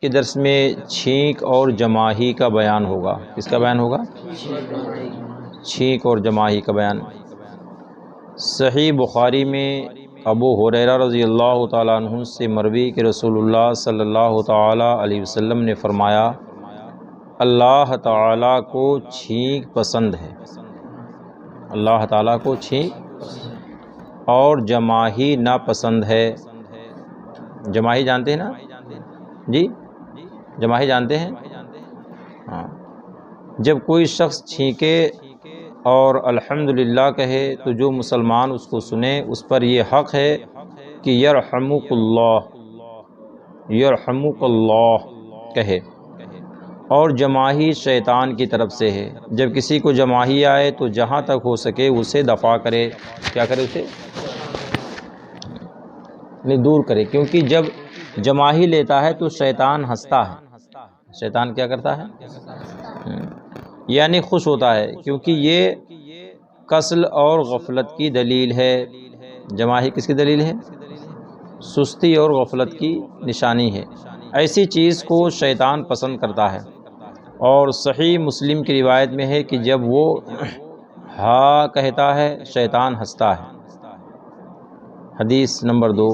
کے درس میں چھینک اور جماہی کا بیان ہوگا۔ کس کا بیان ہوگا؟ چھینک اور جماہی کا بیان۔ صحیح بخاری میں ابو ہریرہ رضی اللہ تعالیٰ عنہ سے مروی کہ رسول اللہ صلی اللہ تعالیٰ علیہ وسلم نے فرمایا، اللہ تعالیٰ کو چھینک پسند ہے، اللہ تعالیٰ کو چھینک اور جماہی ناپسند ہے۔ جماہی جانتے ہیں نا جی؟ جماہی جانتے ہیں؟ ہاں، جب کوئی شخص چھینکے اور الحمدللہ کہے تو جو مسلمان اس کو سنے اس پر یہ حق ہے کہ یرحمک اللہ، یرحمک اللہ کہے۔ اور جماہی شیطان کی طرف سے ہے، جب کسی کو جماہی آئے تو جہاں تک ہو سکے اسے دفع کرے۔ کیا کرے؟ اسے دور کرے، کیونکہ جب جماہی لیتا ہے تو شیطان ہنستا ہے۔ شیطان کیا کرتا ہے؟ یعنی خوش ہوتا ہے، کیونکہ یہ کسل اور غفلت کی دلیل ہے۔ جماہی کس کی دلیل ہے؟ سستی اور غفلت کی نشانی ہے۔ ایسی چیز کو شیطان پسند کرتا ہے۔ اور صحیح مسلم کی روایت میں ہے کہ جب وہ ہاں کہتا ہے شیطان ہنستا ہے۔ حدیث نمبر 2،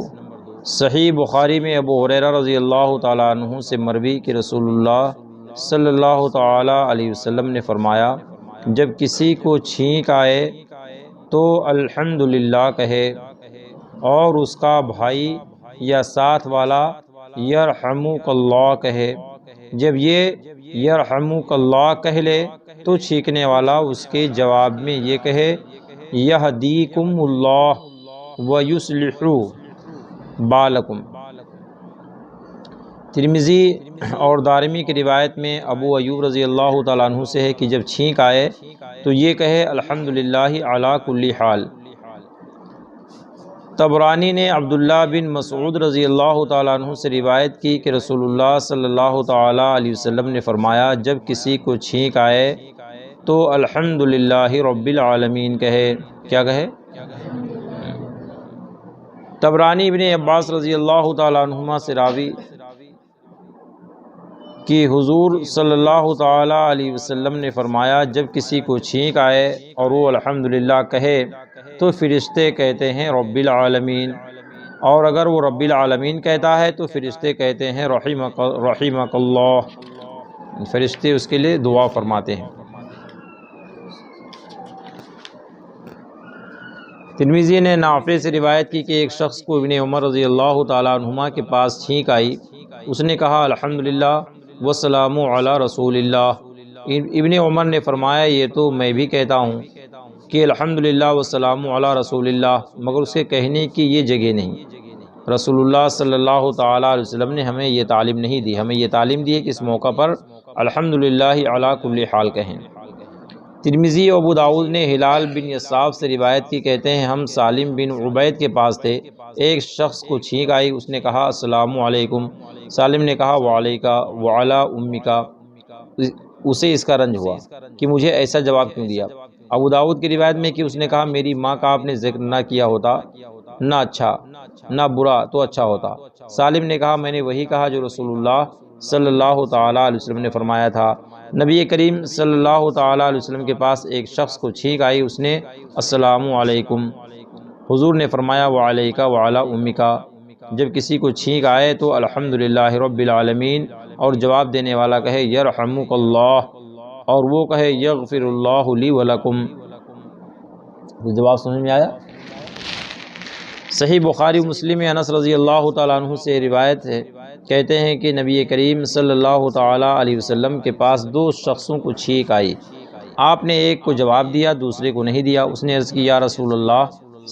صحیح بخاری میں ابو ہریرہ رضی اللہ تعالیٰ عنہ سے مروی کہ رسول اللہ صلی اللہ تعالیٰ علیہ وسلم نے فرمایا، جب کسی کو چھینک آئے تو الحمدللہ کہے اور اس کا بھائی یا ساتھ والا یرحمک اللہ کہے۔ جب یہ یرحمک اللہ کہہ لے تو چھینکنے والا اس کے جواب میں یہ کہے، یہدیکم اللہ ویصلح بالکم۔ ترمذی اور دارمی کی روایت میں ابو ایوب رضی اللہ تعالیٰ عنہ سے ہے کہ جب چھینک آئے تو یہ کہے، الحمدللہ علی کل حال۔ طبرانی نے عبداللہ بن مسعود رضی اللہ تعالیٰ عنہ سے روایت کی کہ رسول اللہ صلی اللہ تعالیٰ علیہ وسلم نے فرمایا، جب کسی کو چھینک آئے تو الحمدللہ رب العالمین کہے۔ کیا کہے؟ طبرانی ابن عباس رضی اللہ تعالیٰ عنہما سے راوی کہ حضور صلی اللہ تعالیٰ علیہ وسلم نے فرمایا، جب کسی کو چھینک آئے اور وہ الحمدللہ کہے تو فرشتے کہتے ہیں رب العالمین، اور اگر وہ رب العالمین کہتا ہے تو فرشتے کہتے ہیں رحمک اللہ، فرشتے اس کے لیے دعا فرماتے ہیں۔ ترمذی نے نافع سے روایت کی کہ ایک شخص کو ابن عمر رضی اللہ تعالیٰ عنہما کے پاس چھینک آئی، اس نے کہا الحمدللہ والسلام علی رسول اللہ۔ ابن عمر نے فرمایا، یہ تو میں بھی کہتا ہوں کہ الحمدللہ والسلام علی رسول اللہ، مگر اس کے کہنے کی یہ جگہ نہیں۔ رسول اللہ صلی اللہ تعالیٰ علیہ وسلم نے ہمیں یہ تعلیم نہیں دی، ہمیں یہ تعلیم دی ہے کہ اس موقع پر الحمدللہ علی کل حال کہیں۔ ترمذی اور ابو داؤد نے ہلال بن یصاف سے روایت کی، کہتے ہیں ہم سالم بن عبید کے پاس تھے، ایک شخص کو چھینک آئی، اس نے کہا السلام علیکم، سالم نے کہا وعلیکا وعلی امکا، اسے اس کا رنج ہوا کہ مجھے ایسا جواب کیوں دیا۔ ابو داؤد کی روایت میں کہ اس نے کہا میری ماں کا آپ نے ذکر نہ کیا ہوتا، نہ اچھا نہ برا تو اچھا ہوتا۔ سالم نے کہا میں نے وہی کہا جو رسول اللہ صلی اللہ تعالیٰ علیہ وسلم نے فرمایا تھا۔ نبی کریم صلی اللہ تعالیٰ علیہ وسلم کے پاس ایک شخص کو چھینک آئی، اس نے السلام علیکم، حضور نے فرمایا وعلیکا وعلی امکا۔ جب کسی کو چھینک آئے تو الحمدللہ رب العالمین اور جواب دینے والا کہے یرحمک اللہ، اور وہ کہے یغفر اللہ لی ولکم۔ جواب سمجھ میں آیا؟ صحیح بخاری مسلم میں انس رضی اللہ تعالیٰ عنہ سے روایت ہے، کہتے ہیں کہ نبی کریم صلی اللہ تعالیٰ علیہ وسلم کے پاس دو شخصوں کو چھینک آئی، آپ نے ایک کو جواب دیا دوسرے کو نہیں دیا۔ اس نے عرض کی یا رسول اللہ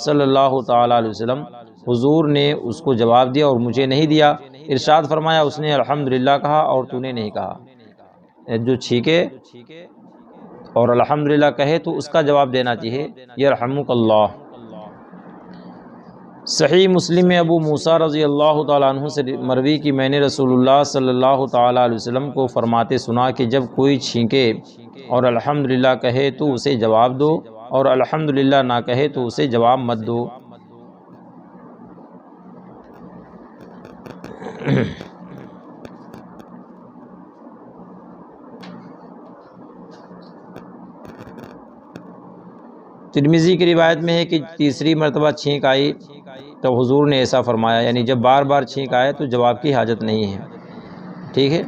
صلی اللہ تعالیٰ علیہ وسلم، حضور نے اس کو جواب دیا اور مجھے نہیں دیا۔ ارشاد فرمایا اس نے الحمدللہ کہا اور تو نے نہیں کہا۔ جو چھینکے اور الحمدللہ کہے تو اس کا جواب دینا چاہیے یرحمک اللہ۔ صحیح مسلم میں ابو موسیٰ رضی اللہ تعالیٰ عنہ سے مروی کہ میں نے رسول اللہ صلی اللہ تعالیٰ علیہ وسلم کو فرماتے سنا کہ جب کوئی چھینکے اور الحمدللہ کہے تو اسے جواب دو، اور الحمدللہ نہ کہے تو اسے جواب مت دو۔ ترمذی کی روایت میں ہے کہ تیسری مرتبہ چھینک آئی تو حضور نے ایسا فرمایا، یعنی جب بار بار چھینک آئے تو جواب کی حاجت نہیں ہے، ٹھیک ہے۔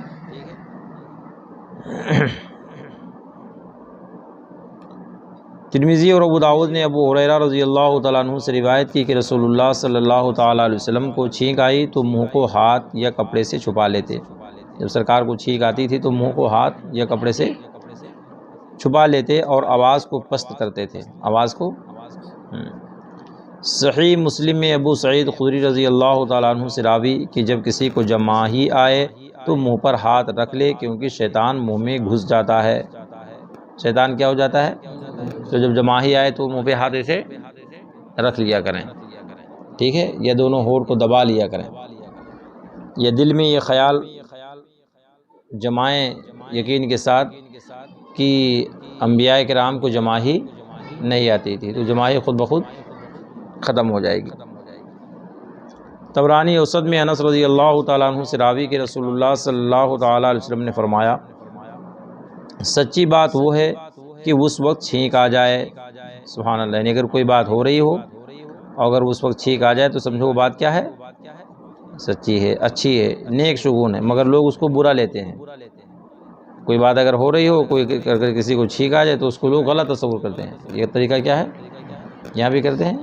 ترمذی اور ابو داؤد نے ابو ہریرہ رضی اللہ تعالیٰ عنہ سے روایت کی کہ رسول اللہ صلی اللہ تعالیٰ علیہ وسلم کو چھینک آئی تو منہ کو ہاتھ یا کپڑے سے چھپا لیتے۔ جب سرکار کو چھینک آتی تھی تو منہ کو ہاتھ یا کپڑے سے چھپا لیتے اور آواز کو پست کرتے تھے، آواز کو۔ صحیح مسلم میں ابو سعید خدری رضی اللہ تعالیٰ عنہ سے راوی کہ جب کسی کو جماہی آئے تو منہ پر ہاتھ رکھ لے، کیونکہ شیطان منہ میں گھس جاتا ہے۔ شیطان کیا ہو جاتا ہے؟ تو جب جماہی آئے تو منہ پہ ہاتھ ایسے رکھ لیا کریں، ٹھیک ہے، یا دونوں ہونٹ کو دبا لیا کریں، یا دل میں یہ خیال جمائیں یقین کے ساتھ کہ انبیاء کرام کو جماہی نہیں آتی تھی، تو جماہی خود بخود ختم ہو جائے گی۔ طبرانی اوسط میں انس رضی اللہ تعالیٰ عنہ سے راوی کہ رسول اللہ صلی اللہ تعالیٰ علیہ وسلم نے فرمایا، سچی بات وہ ہے کہ اس وقت چھینک آ جائے، سبحان اللہ، یعنی اگر کوئی بات ہو رہی ہو اور اگر اس وقت چھینک آ جائے تو سمجھو وہ بات کیا ہے؟ سچی ہے، اچھی ہے، نیک شگون ہے، مگر لوگ اس کو برا لیتے ہیں۔ کوئی بات اگر ہو رہی ہو، اگر کسی کو چھینک آ جائے تو اس کو لوگ غلط تصور کرتے ہیں۔ یہ طریقہ کیا ہے؟ یہاں بھی کرتے ہیں،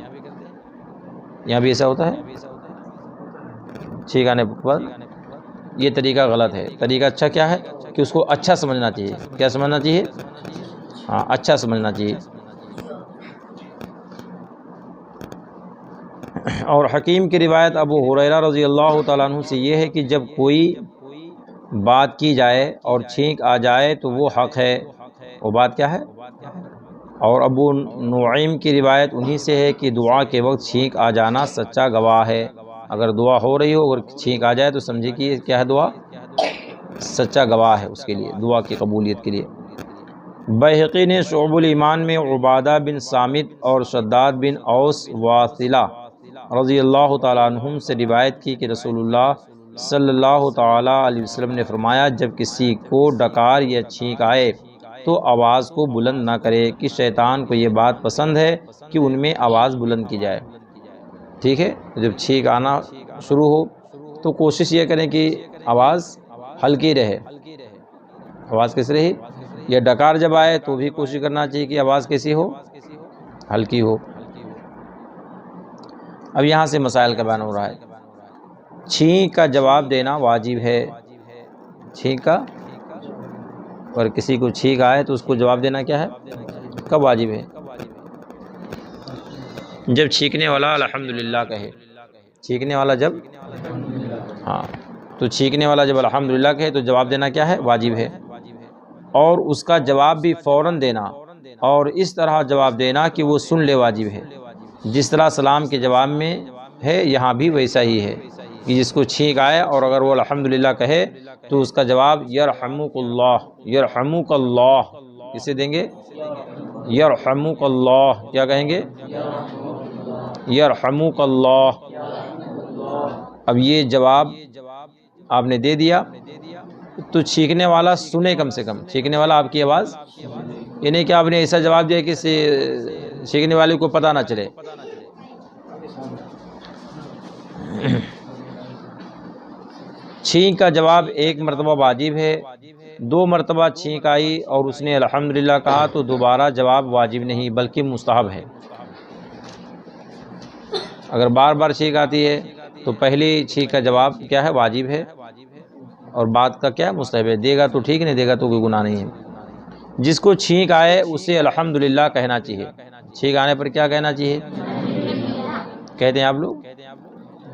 یہاں بھی ایسا ہوتا ہے، چھینک آنے پر یہ طریقہ غلط ہے۔ طریقہ اچھا کیا ہے کہ اس کو اچھا سمجھنا چاہیے۔ کیا سمجھنا چاہیے؟ ہاں، اچھا سمجھنا چاہیے۔ اور حکیم کی روایت ابو ہریرہ رضی اللہ تعالیٰ عنہ سے یہ ہے کہ جب کوئی بات کی جائے اور چھینک آ جائے تو وہ حق ہے، وہ بات کیا ہے؟ اور ابو نعیم کی روایت انہی سے ہے کہ دعا کے وقت چھینک آ جانا سچا گواہ ہے۔ اگر دعا ہو رہی ہو، اگر چھینک آ جائے تو سمجھے کہ کیا ہے؟ دعا سچا گواہ ہے اس کے لیے، دعا کی قبولیت کے لیے۔ بیہقی نے شعب الایمان میں عبادہ بن صامت اور شداد بن اوس واصلہ رضی اللہ تعالیٰ عنہم سے روایت کی کہ رسول اللہ صلی اللہ تعالیٰ علیہ وسلم نے فرمایا، جب کسی کو ڈکار یا چھینک آئے تو آواز کو بلند نہ کرے، کہ شیطان کو یہ بات پسند ہے کہ ان میں آواز بلند کی جائے، ٹھیک ہے۔ جب چھینک آنا شروع ہو تو کوشش یہ کریں کہ آواز ہلکی رہے۔ آواز کیسی رہی؟ یا ڈکار جب آئے تو بھی کوشش کرنا چاہیے کہ آواز کیسی ہو؟ ہلکی ہو۔ اب یہاں سے مسائل کا بیان ہو رہا ہے۔ چھینک کا جواب دینا واجب ہے، چھینک کا، اور کسی کو چھینک آئے تو اس کو جواب دینا کیا ہے؟ کب واجب ہے؟ جب چھینکنے والا الحمدللہ کہے، چھینکنے والا جب، ہاں، تو چھینکنے والا جب الحمدللہ کہے تو جواب دینا کیا ہے؟ واجب ہے۔ اور اس کا جواب بھی فوراً دینا، اور اس طرح جواب دینا کہ وہ سن لے، واجب ہے۔ جس طرح سلام کے جواب میں ہے، یہاں بھی ویسا ہی ہے کہ جس کو چھینک آئے اور اگر وہ الحمدللہ کہے تو اس کا جواب یرحمک اللہ، یرحمک اللہ، کسے دیں گے؟ یرحمک اللہ، کیا کہیں گے؟ یرحمک اللہ۔ اب یہ جواب آپ نے دے دیا تو چھینکنے والا سنے، کم سے کم چھینکنے والا آپ کی آواز، یہ نہیں کہ آپ نے ایسا جواب دیا کہ چھینکنے والے کو پتہ نہ چلے۔ چھینک کا جواب ایک مرتبہ واجب ہے، دو مرتبہ چھینک آئی اور اس نے الحمدللہ کہا تو دوبارہ جواب واجب نہیں بلکہ مستحب ہے۔ اگر بار بار چھینک آتی ہے تو پہلی چھینک کا جواب کیا ہے؟ واجب ہے، اور بعد کا کیا ہے؟ مستحب ہے۔ دے گا تو ٹھیک، نہیں دے گا تو کوئی گناہ نہیں ہے۔ جس کو چھینک آئے اسے الحمدللہ کہنا چاہیے۔ چھینک آنے پر کیا کہنا چاہیے؟ کہتے ہیں آپ لوگ؟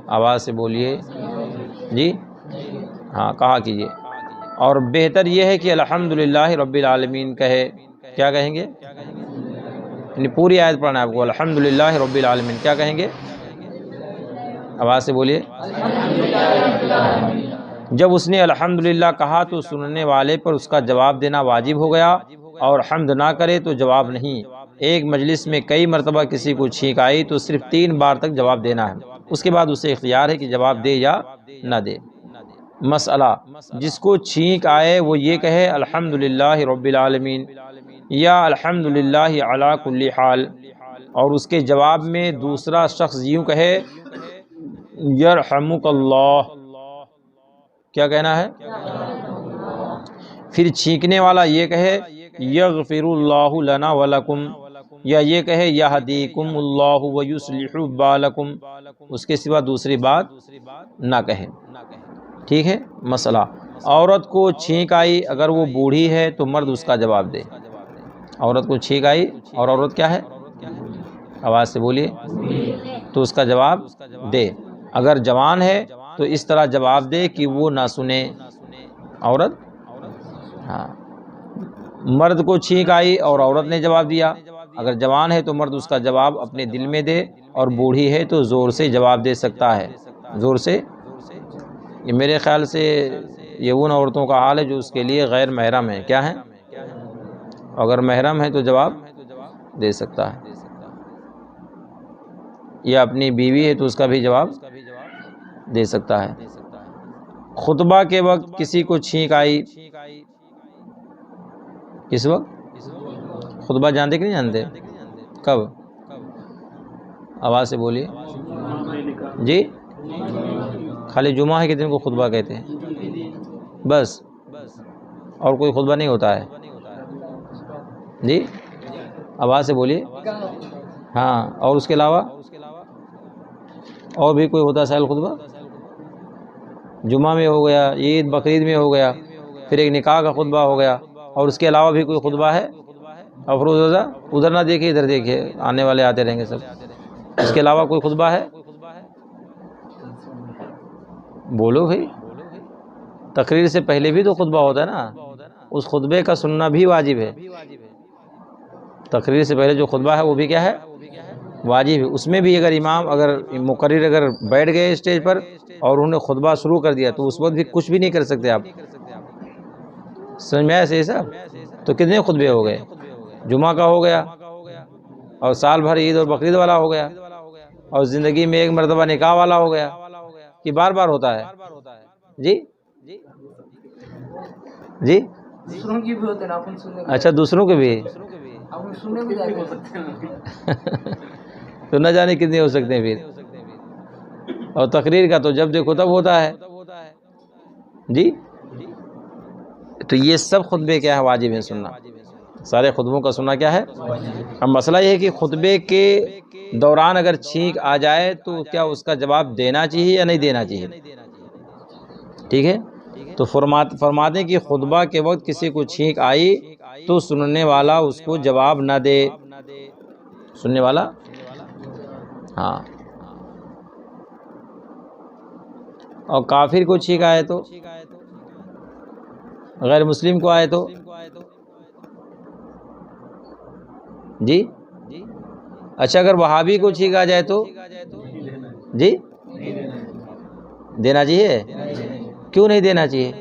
آواز سے بولیے جی، ہاں، کہا کیجیے۔ اور بہتر یہ ہے کہ الحمدللہ رب العالمین کہے۔ کیا کہیں گے؟ یعنی پوری آیت پڑھنا ہے آپ کو، الحمدللہ رب العالمین، کیا کہیں گے؟ آواز سے بولیے۔ جب اس نے الحمدللہ کہا تو سننے والے پر اس کا جواب دینا واجب ہو گیا، اور حمد نہ کرے تو جواب نہیں۔ ایک مجلس میں کئی مرتبہ کسی کو چھینک آئی تو صرف 3 بار تک جواب دینا ہے، اس کے بعد اسے اختیار ہے کہ جواب دے یا نہ دے۔ مسئلہ، جس کو چھینک آئے وہ یہ کہے الحمدللہ رب العالمین یا الحمدللہ علی کل حال، اور اس کے جواب میں دوسرا شخص یوں کہے یرحمک اللہ، کیا کہنا ہے؟ پھر چھینکنے والا یہ کہے یغفر اللہ لنا ولکم، یا یہ کہے یہدیکم اللہ ویصلح بالکم، اس کے سوا دوسری بات نہ کہے۔ ٹھیک ہے؟ مسئلہ، عورت کو چھینک آئی، اگر وہ بوڑھی ہے تو مرد اس کا جواب دے۔ عورت کو چھینک آئی اور عورت کیا ہے؟ آواز سے بولیے، تو اس کا جواب دے۔ اگر جوان ہے تو اس طرح جواب دے کہ وہ نہ سنے عورت۔ ہاں، مرد کو چھینک آئی اور عورت نے جواب دیا، اگر جوان ہے تو مرد اس کا جواب اپنے دل میں دے، اور بوڑھی ہے تو زور سے جواب دے سکتا ہے، زور سے۔ یہ میرے خیال سے یہ ان عورتوں کا حال ہے جو اس کے لیے غیر محرم ہیں۔ کیا ہیں؟ اگر محرم ہے تو جواب دے سکتا ہے، یا اپنی بیوی ہے تو اس کا بھی جواب دے سکتا ہے۔ خطبہ کے وقت کسی کو چھینک آئی، کس وقت؟ خطبہ جانتے کہ نہیں جانتے؟ کب؟ آواز سے بولیے جی۔ خالی جمعہ ہے کہ دن کو خطبہ کہتے ہیں بس، اور کوئی خطبہ نہیں ہوتا ہے جی؟ آواز سے بولیے۔ ہاں، اور اس کے علاوہ اور بھی کوئی ہوتا ہے سائل خطبہ؟ جمعہ میں ہو گیا، عید بقرعید میں ہو گیا، پھر ایک نکاح کا خطبہ ہو گیا، اور اس کے علاوہ بھی کوئی خطبہ ہے؟ افروز رضا ادھر نہ دیکھیے، ادھر دیکھیے، آنے والے آتے رہیں گے سب۔ اس کے علاوہ کوئی خطبہ ہے؟ بولو بھائی، تقریر سے پہلے بھی تو خطبہ ہوتا ہے نا، اس خطبے کا سننا بھی واجب ہے۔ تقریر سے پہلے جو خطبہ ہے وہ بھی کیا ہے؟ واجب ہے۔ اس میں بھی اگر امام اگر مقرر اگر بیٹھ گئے اسٹیج پر اور انہوں نے خطبہ شروع کر دیا تو اس وقت بھی کچھ بھی نہیں کر سکتے آپ۔ سمجھ میں آیا صحیح صاحب؟ تو کتنے خطبے ہو گئے؟ جمعہ کا ہو گیا، اور سال بھر عید اور بقرعید والا ہو گیا، اور زندگی میں ایک مرتبہ نکاح والا ہو گیا، کہ بار بار ہوتا ہے جی؟ جی دوسروں کی بھی ہوتے ہیں، اپن سننے کو اچھا، دوسروں کے بھی اپن سننے کو جاتے ہیں۔ تو نہ جانے کتنے ہو سکتے ہیں پھر۔ اور تقریر کا تو جب دیکھو تب ہوتا ہے جی۔ تو یہ سب خطبے کیا ہے؟ واجب ہیں سننا، سارے خطبوں کا سننا کیا ہے؟ اب مسئلہ یہ ہے کہ خطبے کے دوران اگر چھینک آ جائے تو کیا اس کا جواب دینا چاہیے یا نہیں دینا چاہیے؟ ٹھیک ہے، تو فرماتے ہیں کہ خطبہ کے وقت کسی کو چھینک آئی تو سننے والا اس کو جواب نہ دے، سننے والا ہاں۔ اور کافر کو چھینک آئے تو، غیر مسلم کو آئے تو جی؟ اچھا، اگر وہابی کو چھینک آ جائے تو جی دینا چاہیے؟ کیوں نہیں دینا چاہیے؟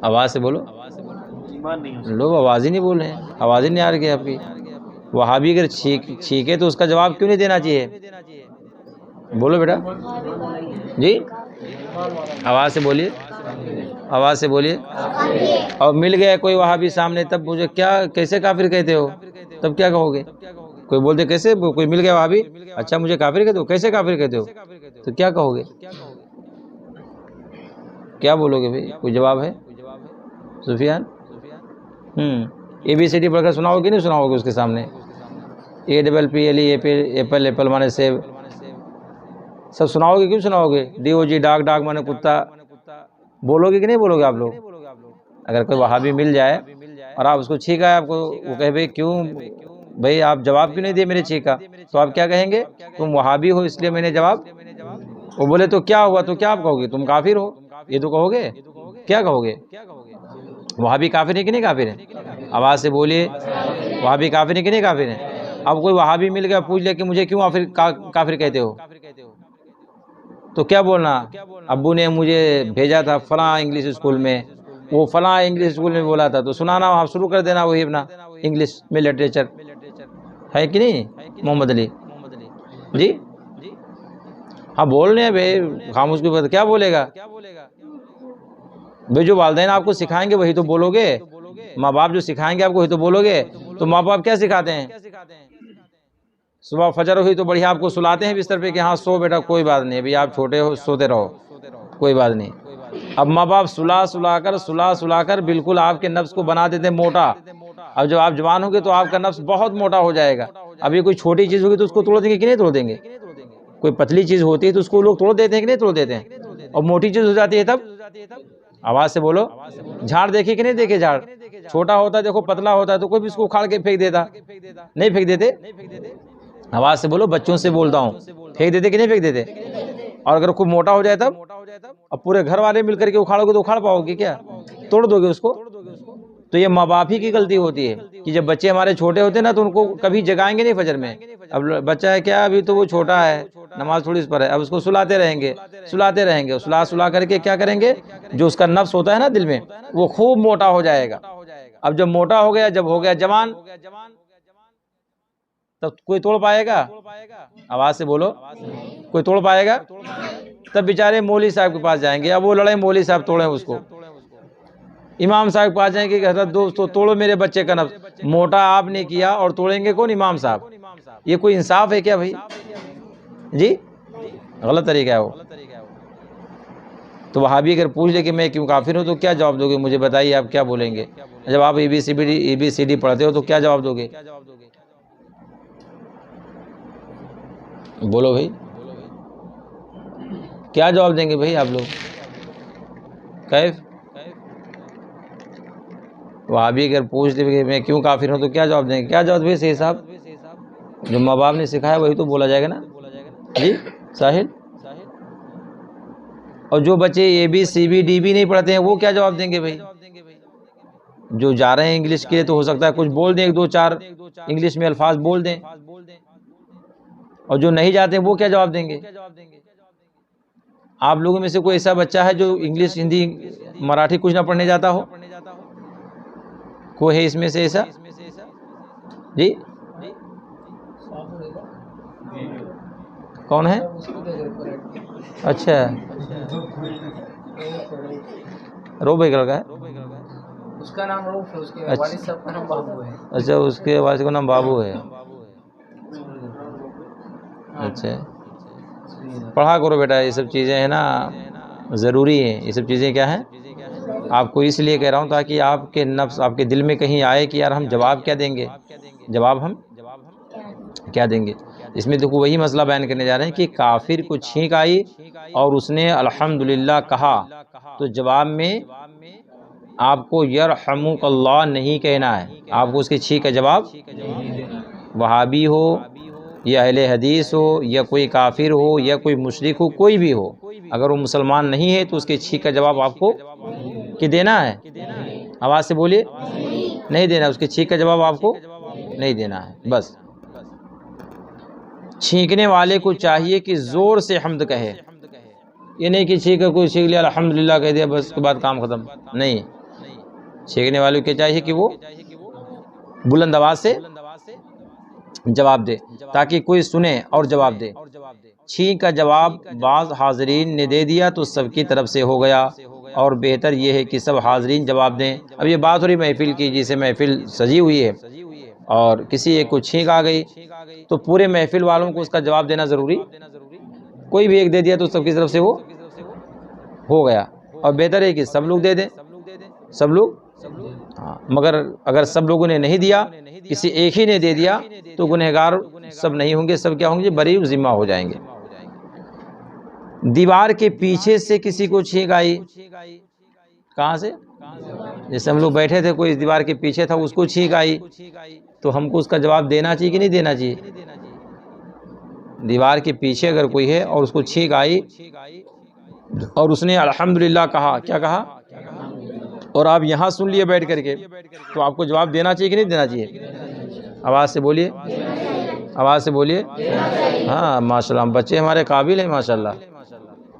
آواز سے بولو، لوگ آواز ہی نہیں بول رہے ہیں، آواز ہی نہیں آ رہی ہے آپ کی۔ وہابی اگر چھینکے تو اس کا جواب کیوں نہیں دینا چاہیے؟ بولو بیٹا جی، آواز سے بولیے، آواز سے بولیے۔ اور مل گیا کوئی وہابی سامنے، تب مجھے کیا کیسے کافر کہتے ہو؟ تب کیا کہو گے؟ کوئی بولتے کیسے، کوئی مل گیا وہابی، اچھا مجھے کافر کہتے ہو، کیسے کافر کہتے ہو؟ تو کیا کہو گے؟ کیا بولو گے بھائی؟ کوئی جواب ہے سفیان؟ ABCD پڑھ کر سناؤ گے نہیں سناؤ گے اس کے سامنے؟ APPLE ایپل، ایپل مانے سیب، سب سناؤ گے؟ کیوں سناؤ گے؟ DOG ڈاگ، ڈاگ مانے کتا، بولو گے کہ نہیں بولو گے آپ لوگ؟ اگر کوئی وہابی مل جائے اور آپ اس کو چھینکا ہے، آپ کو وہ کہے بھائی کیوں بھائی آپ جواب کیوں نہیں دیے میرے چھینکا، تو آپ کیا کہیں گے؟ تم وہابی ہو اس لیے میں نے جواب۔ وہ بولے تو کیا ہوا، تو کیا آپ کہو گے؟ تم کافر ہو، یہ تو کہو گے؟ کیا کہو گے؟ وہابی کافر ہے کہ نہیں کافر ہے؟ آواز سے بولیے، وہابی کافر ہے کہ نہیں کافر ہے؟ اب کوئی وہابی مل گیا پوچھ لے کہ مجھے کیوں کافر کہتے ہو، تو کیا بولنا؟ ابو نے مجھے بھیجا تھا فلاں انگلش اسکول میں، وہ فلاں انگلش اسکول میں بولا تھا، تو سنانا وہاں شروع کر دینا وہی اپنا انگلش میں لٹریچر، ہے کہ نہیں محمد علی جی؟ ہاں بول رہے ہیں بھائی، خاموش کے بعد کیا بولے گا بھائی؟ جو والدین آپ کو سکھائیں گے وہی تو بولو گے، ماں باپ جو سکھائیں گے آپ کو وہی تو بولو گے۔ تو ماں باپ کیا سکھاتے ہیں؟ صبح فجر ہوئی تو بڑھیا آپ کو سلاتے ہیں بستر پہ کہ ہاں سو بیٹا، کوئی بات نہیں، ابھی آپ چھوٹے ہو، سوتے رہو، کوئی بات نہیں۔ اب ماں باپ سلا کر بالکل آپ کے نفس کو بنا دیتے ہیں موٹا۔ اب جب آپ جوان ہوں گے تو آپ کا نفس بہت موٹا ہو جائے گا۔ ابھی کوئی چھوٹی چیز ہوگی تو اس کو توڑ دیں گے کہ نہیں توڑ دیں گے؟ کوئی پتلی چیز ہوتی ہے تو اس کو لوگ توڑ دیتے ہیں کہ نہیں توڑ دیتے ہیں؟ اور موٹی چیز ہو جاتی ہے تب آواز سے بولو، جھاڑ دیکھے کہ نہیں دیکھے؟ جھاڑ چھوٹا ہوتا ہے دیکھو، پتلا ہوتا ہے تو کوئی بھی اس کو اکھاڑ کے پھینک دیتا، نہیں پھینک دیتے؟ آواز سے بولو، بچوں سے بولتا ہوں، پھینک دیتے کہ نہیں پھینک دیتے؟ اور اگر خوب موٹا ہو جائے تب؟ اب پورے گھر والے مل کر کے اکھاڑو گے تو اکھاڑ پاؤ گے کیا؟ توڑ دو گے اس کو؟ تو یہ ماں باپ ہی کی غلطی ہوتی ہے کہ جب بچے ہمارے چھوٹے ہوتے ہیں نا تو ان کو کبھی جگائیں گے نہیں فجر میں۔ اب بچہ ہے کیا، ابھی تو وہ چھوٹا ہے، نماز تھوڑی اس پر ہے، اب اس کو سلاتے رہیں گے، سلا کر کے کیا کریں گے؟ جو اس کا نفس ہوتا ہے نا دل میں، وہ خوب موٹا ہو جائے گا۔ اب جب موٹا ہو گیا، جب ہو گیا جوان، تب کوئی توڑ پائے گا؟ آواز سے بولو، کوئی توڑ پائے گا؟ تب بیچارے مولوی صاحب کے پاس جائیں گے، اب وہ لڑیں مولوی صاحب توڑیں اس کو، امام صاحب کے پاس جائیں گے کہ حضرت دوستو توڑو میرے بچے کا نفس، موٹا آپ نے کیا اور توڑیں گے کون؟ امام صاحب۔ یہ کوئی انصاف ہے کیا بھائی؟ جی غلط طریقہ ہے وہ۔ تو وہابی اگر پوچھ لے کہ میں کیوں کافر ہوں تو کیا جواب دو گے؟ مجھے بتائیے، آپ کیا بولیں گے جب آپ اے بی سی ڈی پڑھتے ہو تو کیا جواب دو گے؟ بولو بھائی، کیا جواب دیں گے بھائی آپ لوگ؟ کیف وہابی اگر پوچھ لے کہ میں کیوں کافر ہوں تو کیا جواب دیں گے؟ کیا جواب دیں صحیح صاحب؟ جو ماں باپ نے سکھایا وہی تو بولا جائے گا نا جی ساحل۔ اور جو بچے اے بی سی بی ڈی بھی نہیں پڑھتے ہیں وہ کیا جواب دیں گے بھائی؟ جو جا رہے ہیں انگلش کے لیے تو ہو سکتا ہے کچھ بول دیں، ایک دو چار انگلش میں الفاظ بول دیں، اور جو نہیں جاتے ہیں وہ کیا جواب دیں گے؟ آپ لوگوں میں سے کوئی ایسا بچہ ہے جو انگلش ہندی مراٹھی کچھ نہ پڑھنے جاتا ہو؟ کوئی ہے اس میں سے ایسا؟ جی کون ہے؟ اچھا رو بھائی کا ہے، اس کا نام روف ہے، اس کے والد صاحب کا نام بابو ہے۔ اچھا اس کے والد کا نام بابو ہے، اچھا پڑھا کرو بیٹا، یہ سب چیزیں ہیں نا ضروری ہیں، یہ سب چیزیں کیا ہیں آپ کو اس لیے کہہ رہا ہوں تاکہ آپ کے نفس، آپ کے دل میں کہیں آئے کہ یار ہم جواب کیا دیں گے، جواب ہم کیا دیں گے۔ اس میں دیکھو وہی مسئلہ بیان کرنے جا رہے ہیں کہ کافر کو چھینک آئی اور اس نے الحمدللہ کہا تو جواب میں آپ کو یرحمک اللہ نہیں کہنا ہے، آپ کو اس کی چھینک کا جواب، وہابی ہو یا اہل حدیث ہو یا کوئی کافر ہو یا کوئی مشرک ہو، کوئی بھی ہو، اگر وہ مسلمان نہیں ہے تو اس کے چھینک کا جواب آپ کو کہ دینا ہے۔ آواز سے بولیے، نہیں دینا، اس کے چھینک کا جواب آپ کو نہیں دینا ہے۔ بس چھینکنے والے کو چاہیے کہ زور سے حمد کہے، یہ نہیں کہ چھینک کوئی چھینک لیا الحمدللہ کہہ دیا بس اس کے بعد کام ختم، نہیں، چھینکنے والے کو چاہیے کہ وہ بلند آواز سے جواب دے تاکہ کوئی سنے اور جواب دے۔ چھینک کا جواب بعض حاضرین نے دے دیا تو سب کی طرف سے ہو گیا، اور بہتر یہ ہے کہ سب حاضرین جواب دیں۔ اب یہ بات ہو رہی محفل کی، جسے محفل سجی ہوئی ہے اور کسی ایک کو چھینک آ گئی تو پورے محفل والوں کو اس کا جواب دینا ضروری، کوئی بھی ایک دے دیا تو سب کی طرف سے وہ ہو گیا، اور بہتر ہے کہ سب لوگ دے دیں، سب لوگ، ہاں، مگر اگر سب لوگوں نے نہیں دیا، کسی ایک ہی نے دے دیا تو گنہگار سب نہیں ہوں گے، سب کیا ہوں گے؟ بری ذمہ ہو جائیں گے۔ دیوار کے پیچھے سے کسی کو چھینک آئی، کہاں سے؟ جیسے ہم لوگ بیٹھے تھے، کوئی اس دیوار کے پیچھے تھا، اس کو چھینک آئی تو ہم کو اس کا جواب دینا چاہیے کہ نہیں دینا چاہیے؟ دیوار کے پیچھے اگر کوئی ہے اور اس کو چھینک آئی اور اس نے الحمدللہ کہا، کیا کہا؟ اور آپ یہاں سن لیے بیٹھ کر کے تو آپ کو جواب دینا چاہیے کہ نہیں دینا چاہیے؟ آواز سے بولیے، آواز سے بولیے، ہاں ماشاءاللہ بچے ہمارے قابل ہیں ماشاءاللہ،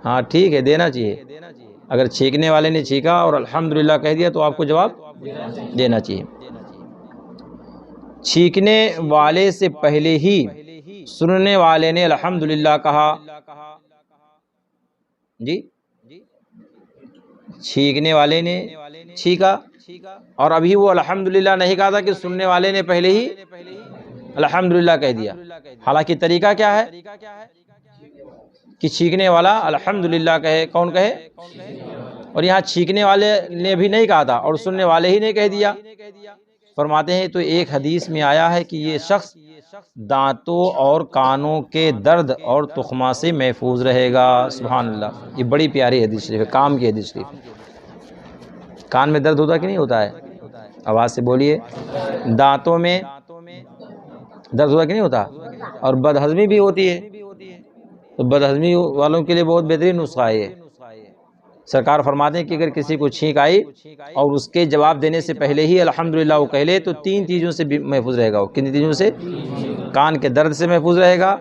ہاں ٹھیک ہے دینا چاہیے۔ اگر چھینکنے والے نے چھینکا اور الحمدللہ کہہ دیا تو آپ کو جواب دینا چاہیے۔ چھینکنے والے سے پہلے ہی سننے والے نے الحمدللہ کہا، جی چھینکنے والے نے چھینکا اور ابھی وہ الحمدللہ نہیں کہا تھا کہ سننے والے نے پہلے ہی الحمدللہ کہہ دیا، حالانکہ طریقہ کیا ہے کہ چھینکنے والا الحمدللہ کہے. کون کہے؟ اور یہاں چھینکنے والے نے بھی نہیں کہا تھا اور سننے والے ہی نے کہہ دیا. فرماتے ہیں تو ایک حدیث میں آیا ہے کہ یہ شخص دانتوں اور کانوں کے درد اور تخمہ سے محفوظ رہے گا. سبحان اللہ، یہ بڑی پیاری حدیث شریف ہے، کام کی حدیث شریف ہے. کان میں درد ہوتا کہ نہیں ہوتا ہے؟ آواز سے بولیے. دانتوں میں درد ہوتا کہ نہیں ہوتا؟ اور بدہضمی بھی ہوتی ہے. تو بدہضمی والوں کے لیے بہت بہترین نسخہ ہے یہ. سرکار فرماتے ہیں کہ اگر کسی کو چھینک آئی اور اس کے جواب دینے سے پہلے ہی الحمدللہ وہ کہہ لے تو 3 چیزوں سے بھی محفوظ رہے گا. وہ کن چیزوں سے؟ کان کے درد سے محفوظ رہے گا،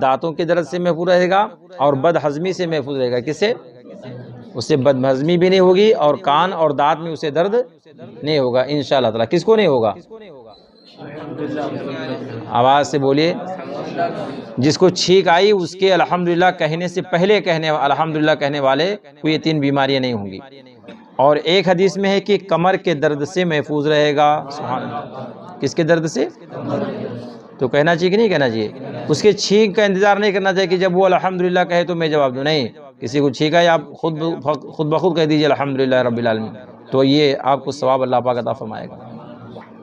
دانتوں کے درد سے محفوظ رہے گا، اور بدہضمی سے محفوظ رہے گا. کس سے؟ اس سے بدہضمی بھی نہیں ہوگی اور کان اور دانت میں اسے درد نہیں ہوگا انشاءاللہ تعالی. کس کو نہیں ہوگا؟ آواز سے بولیے. جس کو چھینک آئی اس کے الحمدللہ کہنے سے پہلے الحمدللہ کہنے والے کو یہ 3 بیماریاں نہیں ہوں گی. اور ایک حدیث میں ہے کہ کمر کے درد سے محفوظ رہے گا. سبحان اللہ. کس کے درد سے؟ تو کہنا چاہیے کہ نہیں کہنا چاہیے؟ اس کے چھینک کا انتظار نہیں کرنا چاہیے کہ جب وہ الحمدللہ کہے تو میں جواب دوں. نہیں، کسی کو چھینک آئی آپ خود بخود کہہ دیجیے الحمدللہ رب العالمین، تو یہ آپ کو ثواب اللہ پاک عطا فرمائے گا.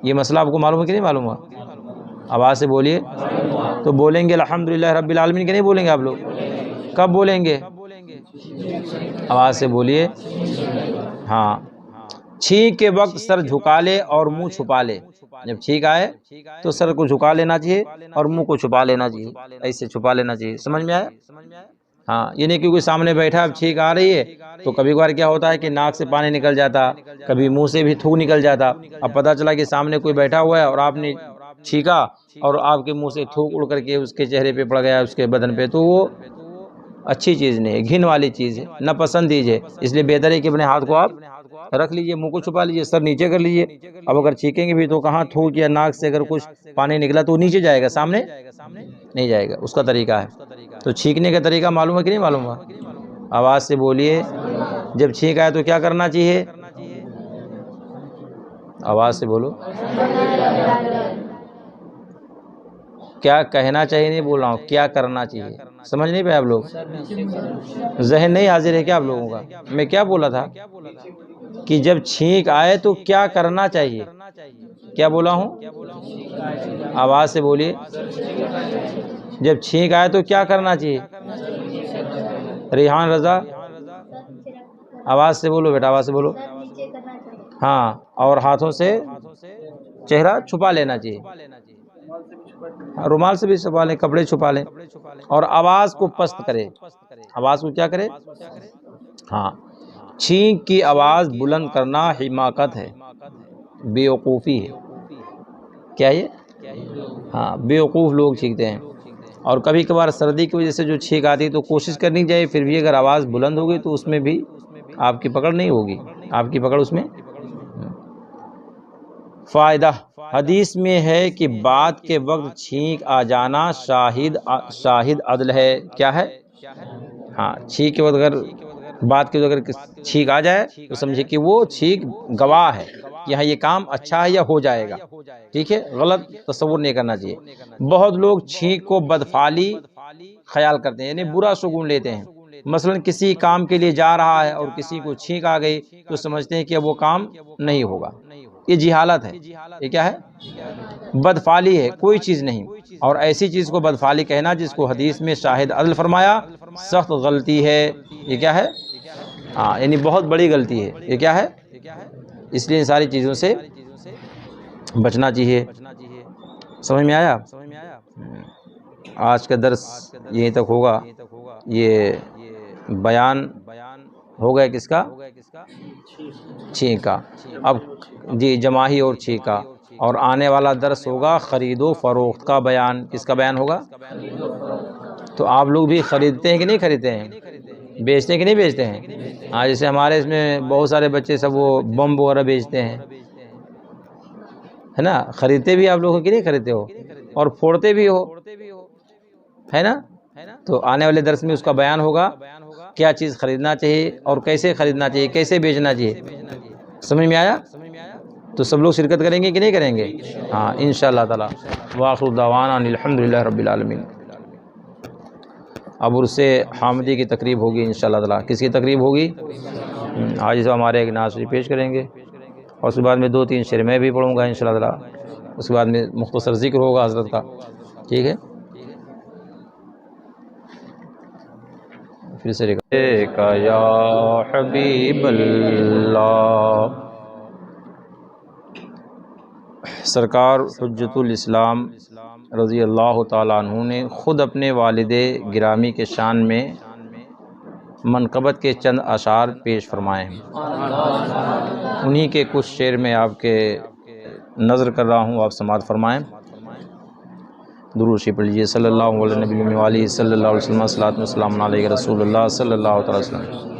یہ مسئلہ آپ کو معلوم ہے کہ نہیں معلوم ہوا؟ آواز سے بولیے. تو بولیں گے الحمدللہ رب العالمین کہ نہیں بولیں گے آپ لوگ؟ کب بولیں گے؟ آواز سے بولیے. ہاں. چھینک کے وقت سر جھکا لے اور منہ چھپا لے. جب چھینک آئے تو سر کو جھکا لینا چاہیے اور منہ کو چھپا لینا چاہیے، ایسے چھپا لینا چاہیے. سمجھ میں آیا؟ ہاں. یہ نہیں کہ کوئی سامنے بیٹھا اب چھینک آ رہی ہے تو کبھی کبھار کیا ہوتا ہے کہ ناک سے پانی نکل جاتا، کبھی منہ سے بھی تھوک نکل جاتا. اب پتہ چلا کہ سامنے کوئی بیٹھا ہوا ہے اور آپ نے چھینکا اور آپ کے منہ سے تھوک اڑ کر کے اس کے چہرے پہ پڑ گیا، اس کے بدن پہ، تو وہ اچھی چیز نہیں ہے، گھن والی چیز ہے، ناپسندیز ہے. اس لیے بہتر ہے کہ اپنے ہاتھ کو آپ رکھ لیجئے، منہ کو چھپا لیجئے، سر نیچے کر لیجئے. اب اگر چھینکیں گے بھی تو کہاں تھوک یا ناک سے اگر کچھ پانی نکلا تو نیچے جائے گا، سامنے نہیں جائے گا. اس کا طریقہ ہے. تو چھینکنے کا طریقہ معلوم ہے کہ نہیں معلوم ہوا؟ آواز سے بولیے. جب چھینک آئے تو کیا کرنا چاہیے؟ آواز سے بولو. کیا کہنا چاہیے نہیں بول رہا ہوں، کیا کرنا چاہیے. سمجھ نہیں پائے آپ لوگ؟ ذہن نہیں حاضر ہے کیا آپ لوگوں کا؟ میں کیا بولا تھا کہ جب چھینک آئے تو کیا کرنا چاہیے؟ کیا بولا ہوں؟ آواز سے بولیے. جب چھینک آئے تو کیا کرنا چاہیے؟ ریحان رضا آواز سے بولو بیٹا، آواز سے بولو. ہاں. اور ہاتھوں سے چہرہ چھپا لینا چاہیے، رومال سے بھی چھپا لیں، کپڑے چھپا لیں. اور آواز کو پست کرے. آواز کو کیا کرے؟ ہاں. چھینک کی آواز بلند کرنا حماقت ہے، بیوقوفی ہے. کیا یہ؟ ہاں، بیوقوف لوگ چھینکتے ہیں. اور کبھی کبھار سردی کی وجہ سے جو چھینک آتی ہے تو کوشش کرنی چاہیے، پھر بھی اگر آواز بلند ہوگی تو اس میں بھی آپ کی پکڑ نہیں ہوگی، آپ کی پکڑ اس میں. فائدہ حدیث میں ہے کہ بات کے وقت چھینک آ جانا شاہد عدل ہے. کیا ہے؟ ہاں. چھینک کے وقت اگر بات کے وقت اگر چھینک آ جائے تو سمجھے کہ وہ چھینک گواہ ہے، یہاں یہ کام اچھا ہے یا ہو جائے گا. ٹھیک ہے، غلط تصور نہیں کرنا چاہیے. بہت لوگ چھینک کو بدفعلی خیال کرتے ہیں، یعنی برا شگون لیتے ہیں. مثلا کسی کام کے لیے جا رہا ہے اور کسی کو چھینک آ گئی تو سمجھتے ہیں کہ اب وہ کام نہیں ہوگا. یہ جہالت ہے. یہ کیا ہے؟ بدفعلی ہے، کوئی چیز نہیں. اور ایسی چیز کو بدفعلی کہنا جس کو حدیث میں شاہد عدل فرمایا، سخت غلطی ہے. یہ کیا ہے؟ ہاں، یعنی بہت بڑی غلطی ہے. یہ کیا ہے؟ اس لیے ان ساری چیزوں سے بچنا چاہیے. سمجھ میں آیا؟ آج کا درس یہیں تک ہوگا. یہ بیان ہو گیا کس کا؟ چھینک کا. اب جی جماہی اور چھینک کا. اور آنے والا درس ہوگا خرید و فروخت کا بیان. کس کا بیان ہوگا؟ تو آپ لوگ بھی خریدتے ہیں کہ نہیں خریدتے ہیں؟ بیچتے ہیں کہ نہیں بیچتے ہیں؟ ہاں، جیسے ہمارے اس میں بہت سارے بچے سب وہ بم وغیرہ بیچتے ہیں، ہے نا. خریدتے بھی آپ لوگ کہ نہیں خریدتے ہو؟ اور پھوڑتے بھی ہو، ہے نا. تو آنے والے درس میں اس کا بیان ہوگا، کیا چیز خریدنا چاہیے اور کیسے خریدنا چاہیے، کیسے بیچنا چاہیے. سمجھ میں آیا؟ تو سب لوگ شرکت کریں گے کہ نہیں کریں گے؟ ہاں انشاءاللہ تعالی۔ وآخر دعوانا الحمدللہ رب العالمین۔ اب عرس حامدی کی تقریب ہوگی انشاءاللہ تعالی۔ کس کی تقریب ہوگی؟ آج سے ہمارے ایک ناظری پیش کریں گے، اور اس کے بعد میں 2-3 شعر میں بھی پڑھوں گا انشاءاللہ تعالی۔ اس کے بعد میں مختصر ذکر ہوگا حضرت کا، ٹھیک ہے؟ پھر سے کا یا حبیب اللہ۔ سرکار حجت الاسلام رضی اللہ تعالیٰ عنہ نے خود اپنے والد گرامی کے شان میں منقبت کے چند اشعار پیش فرمائے ہیں، انہی کے کچھ شعر میں آپ کے نظر کر رہا ہوں، آپ سماعت فرمائیں۔ درود شریف پڑھ لیجیے۔ صلی اللہ علیہ نبی وآلہ صلی اللہ علیہ وسلم، صلاۃ و سلام علیہ رسول اللہ صلی اللہ علیہ وسلم۔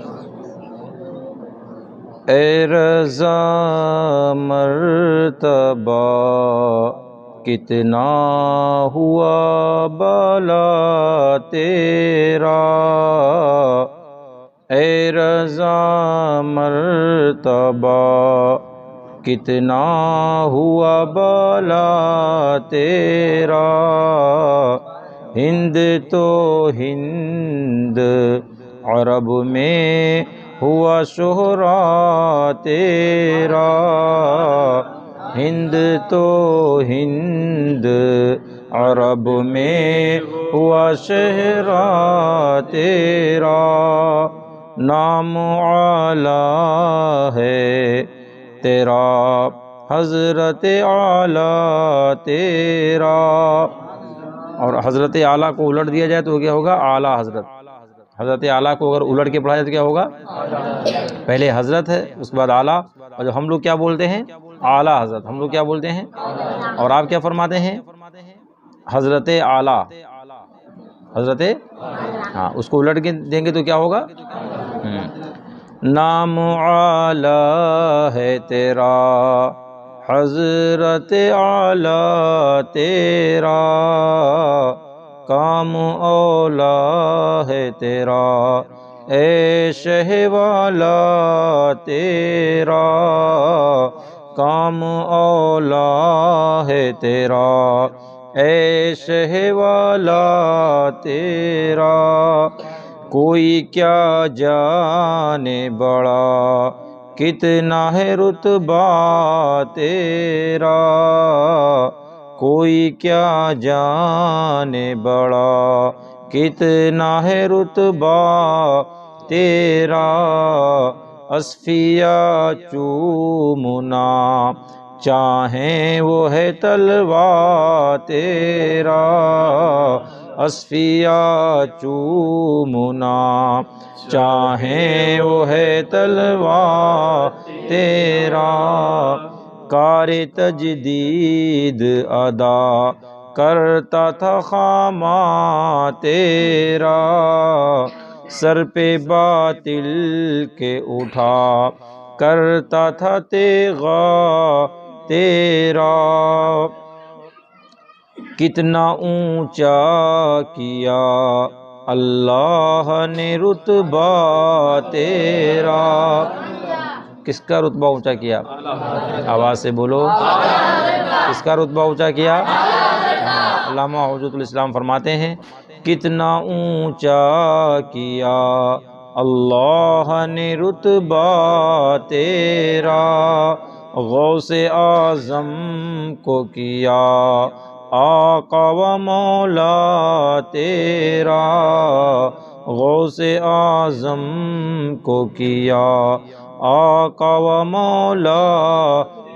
اے رضا مرتبہ کتنا ہوا بالا تیرا، اے رضا مرتبہ کتنا ہوا بالا تیرا، ہند تو ہند عرب میں ہوا شہرا تیرا، ہند تو ہند عرب میں ہوا شہرا تیرا، نام اعلیٰ ہے تیرا حضرت اعلیٰ تیرا۔ اور حضرت اعلیٰ کو الٹ دیا جائے تو کیا ہوگا؟ اعلیٰ حضرت۔ حضرت اعلیٰ کو اگر الٹ کے پڑھا جائے تو کیا ہوگا؟ پہلے حضرت ہے، اس کے بعد اعلیٰ، اور جو ہم لوگ کیا بولتے ہیں؟ اعلیٰ حضرت۔ ہم لوگ کیا بولتے ہیں؟ اور آپ کیا فرماتے ہیں؟ حضرت اعلیٰ، حضرت، ہاں، اس کو الٹ کے دیں گے تو کیا ہوگا؟ نام اعلیٰ ہے تیرا حضرت اعلیٰ تیرا، کام اولا ہے تیرا اے شہ والا تیرا، کام اولا ہے تیرا اے شہ والا تیرا، کوئی کیا جانے بڑا کتنا ہے رتبہ تیرا، کوئی کیا جانے بڑا کتنا ہے رتبہ تیرا، اصفیاء چومنا چاہیں وہ ہے طلوہ تیرا، اصفیاء چومنا چاہیں وہ ہے طلوہ تیرا، کار تجدید ادا کرتا تھا خامہ تیرا، سر پہ باطل کے اٹھا کرتا تھا تیغا تیرا، کتنا اونچا کیا اللہ نے رتبہ تیرا۔ کس کا رتبہ اونچا کیا؟ آواز سے بولو، کس کا رتبہ اونچا کیا؟ علامہ حجت الاسلام فرماتے ہیں کتنا اونچا کیا اللہ نے رتبہ تیرا، غوث اعظم کو کیا آقا و مولا تیرا، غوث اعظم کو کیا آقا و مولا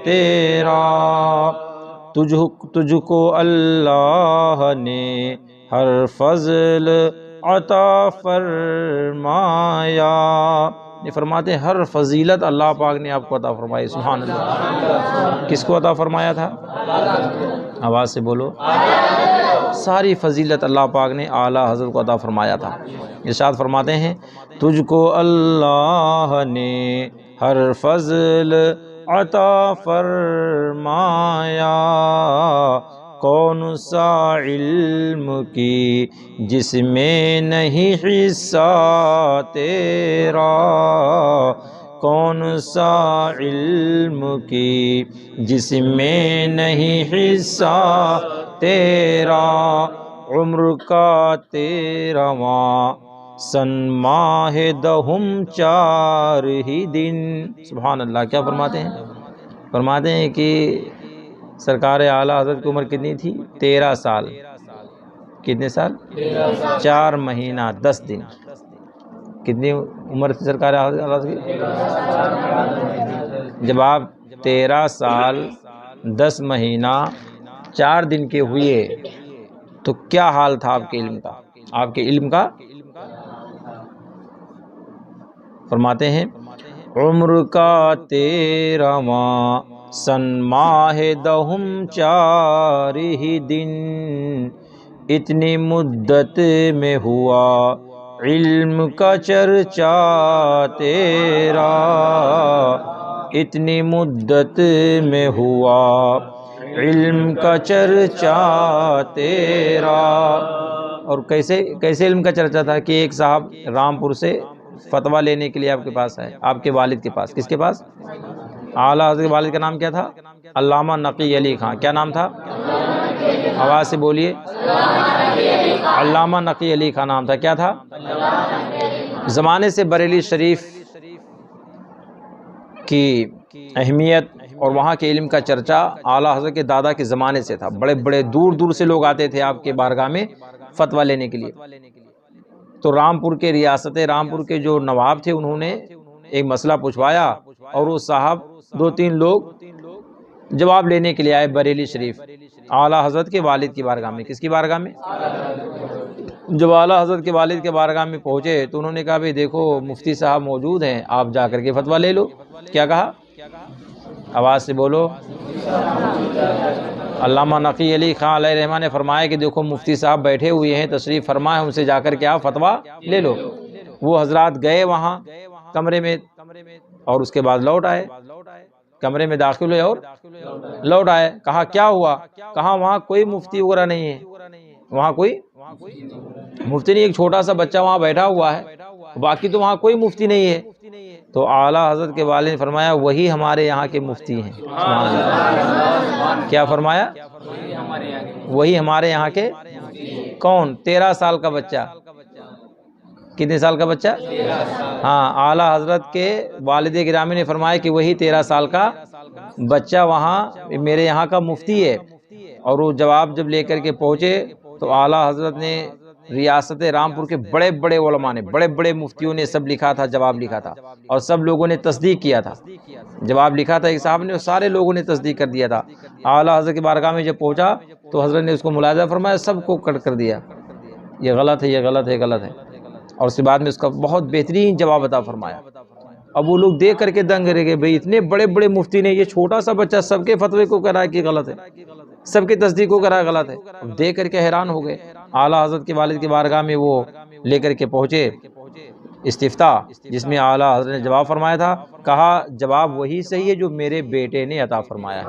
تیرا، تجھ کو اللہ نے ہر فضل عطا فرمایا، یہ فرماتے ہیں ہر فضیلت اللہ پاک نے آپ کو عطا فرمائی۔ سبحان اللہ، کس کو عطا فرمایا تھا؟ آواز سے بولو، ساری فضیلت اللہ پاک نے اعلیٰ حضرت کو عطا فرمایا تھا۔ ارشاد فرماتے ہیں تجھ کو اللہ نے ہر فضل عطا فرمایا، کون سا علم کی جس میں نہیں حصہ تیرا، کون سا علم کی جس میں نہیں حصہ تیرا، عمر کا 13واں سن ماہ دہم 4 ہی دن۔ سبحان اللہ، کیا فرماتے ہیں؟ فرماتے ہیں کہ سرکار اعلیٰ حضرت کی عمر کتنی تھی؟ 13 سال۔ کتنے سال؟ 4 مہینہ 10 دن۔ کتنی عمر تھی سرکار اعلیٰ حضرت کی؟ جب آپ 13 سال 10 مہینہ 4 دن کے ہوئے تو کیا حال تھا آپ کے علم کا؟ آپ کے علم کا فرماتے ہیں عمر کا 13واں سن ماہ دہم 4 ہی دن، اتنی مدت میں ہوا علم کا چرچا تیرا، اتنی مدت میں ہوا علم کا چرچا تیرا۔ اور کیسے علم کا چرچا تھا کہ ایک صاحب رامپور سے فتویٰ لینے کے لیے آپ کے پاس آئے، آپ کے والد کے پاس۔ کس کے پاس؟ اعلیٰ حضرت کے والد کا نام کیا تھا؟ علامہ نقی علی خان۔ کیا نام تھا؟ آواز سے بولیے۔ علامہ نقی علی خان نام تھا۔ کیا تھا؟ زمانے سے بریلی شریف کی اہمیت اور وہاں کے علم کا چرچا اعلیٰ حضرت کے دادا کے زمانے سے تھا۔ بڑے بڑے دور دور سے لوگ آتے تھے آپ کے بارگاہ میں فتویٰ لینے کے لیے۔ تو رامپور کے ریاست رامپور کے جو نواب تھے انہوں نے ایک مسئلہ پوچھوایا اور وہ صاحب 2-3 لوگ جواب لینے کے لیے آئے بریلی شریف اعلیٰ حضرت کے والد کی بارگاہ میں۔ کس کی بارگاہ میں؟ جب اعلیٰ حضرت کے والد کے بارگاہ میں پہنچے تو انہوں نے کہا بھئی دیکھو مفتی صاحب موجود ہیں، آپ جا کر کے فتویٰ لے لو۔ کیا کہا؟ آواز سے بولو۔ علامہ نقی علی خان علیہ رحمہ نے فرمایا کہ دیکھو مفتی صاحب بیٹھے ہوئے ہیں، تشریف فرما ہے، ان سے جا کر کے آپ فتویٰ لے لو۔ وہ حضرات گئے وہاں کمرے میں اور اس کے بعد لوٹ آئے، کمرے میں داخل ہوئے اور لوٹ آئے۔ کہا کیا ہوا؟ کہا وہاں کوئی مفتی وغیرہ نہیں ہے، وہاں کوئی مفتی نہیں، ایک چھوٹا سا بچہ وہاں بیٹھا ہوا ہے، باقی تو وہاں کوئی مفتی نہیں ہے۔ تو اعلیٰ حضرت کے والد نے فرمایا وہی ہمارے یہاں کے مفتی ہیں۔ کیا فرمایا؟ وہی ہمارے یہاں کے۔ کون؟ 13 سال کا بچہ۔ کتنے سال کا بچہ؟ ہاں، اعلیٰ حضرت کے والد گرامی نے فرمایا کہ وہی 13 سال کا بچہ وہاں میرے یہاں کا مفتی ہے۔ اور وہ جواب جب لے کر کے پہنچے تو اعلیٰ حضرت نے ریاست رامپور کے بڑے بڑے علماء نے، بڑے بڑے مفتیوں نے سب لکھا تھا، جواب لکھا تھا اور سب لوگوں نے تصدیق کیا تھا۔ جواب لکھا تھا ایک صاحب نے اور سارے لوگوں نے تصدیق کر دیا تھا۔ اعلیٰ حضرت کی بارگاہ میں جب پہنچا تو حضرت نے اس کو ملاحظہ فرمایا، سب کو کٹ کر دیا، یہ غلط ہے، یہ غلط ہے، غلط ہے، اور اس کے بعد میں اس کا بہت بہترین جواب عطا فرمایا۔ اب وہ لوگ دیکھ کر کے دنگ رہ گئے، بھئی اتنے بڑے بڑے مفتی نے یہ چھوٹا سا بچہ سب کے فتوے کو کہا کہ غلط ہے، سب کی تصدیق کو کہا غلط ہے۔ اب دیکھ کر کے حیران ہو گئے۔ اعلیٰ حضرت کے والد کی بارگاہ میں وہ لے کر کے پہنچے استفتاء، جس میں اعلیٰ حضرت نے جواب فرمایا تھا۔ کہا جواب وہی صحیح ہے جو میرے بیٹے نے عطا فرمایا ہے۔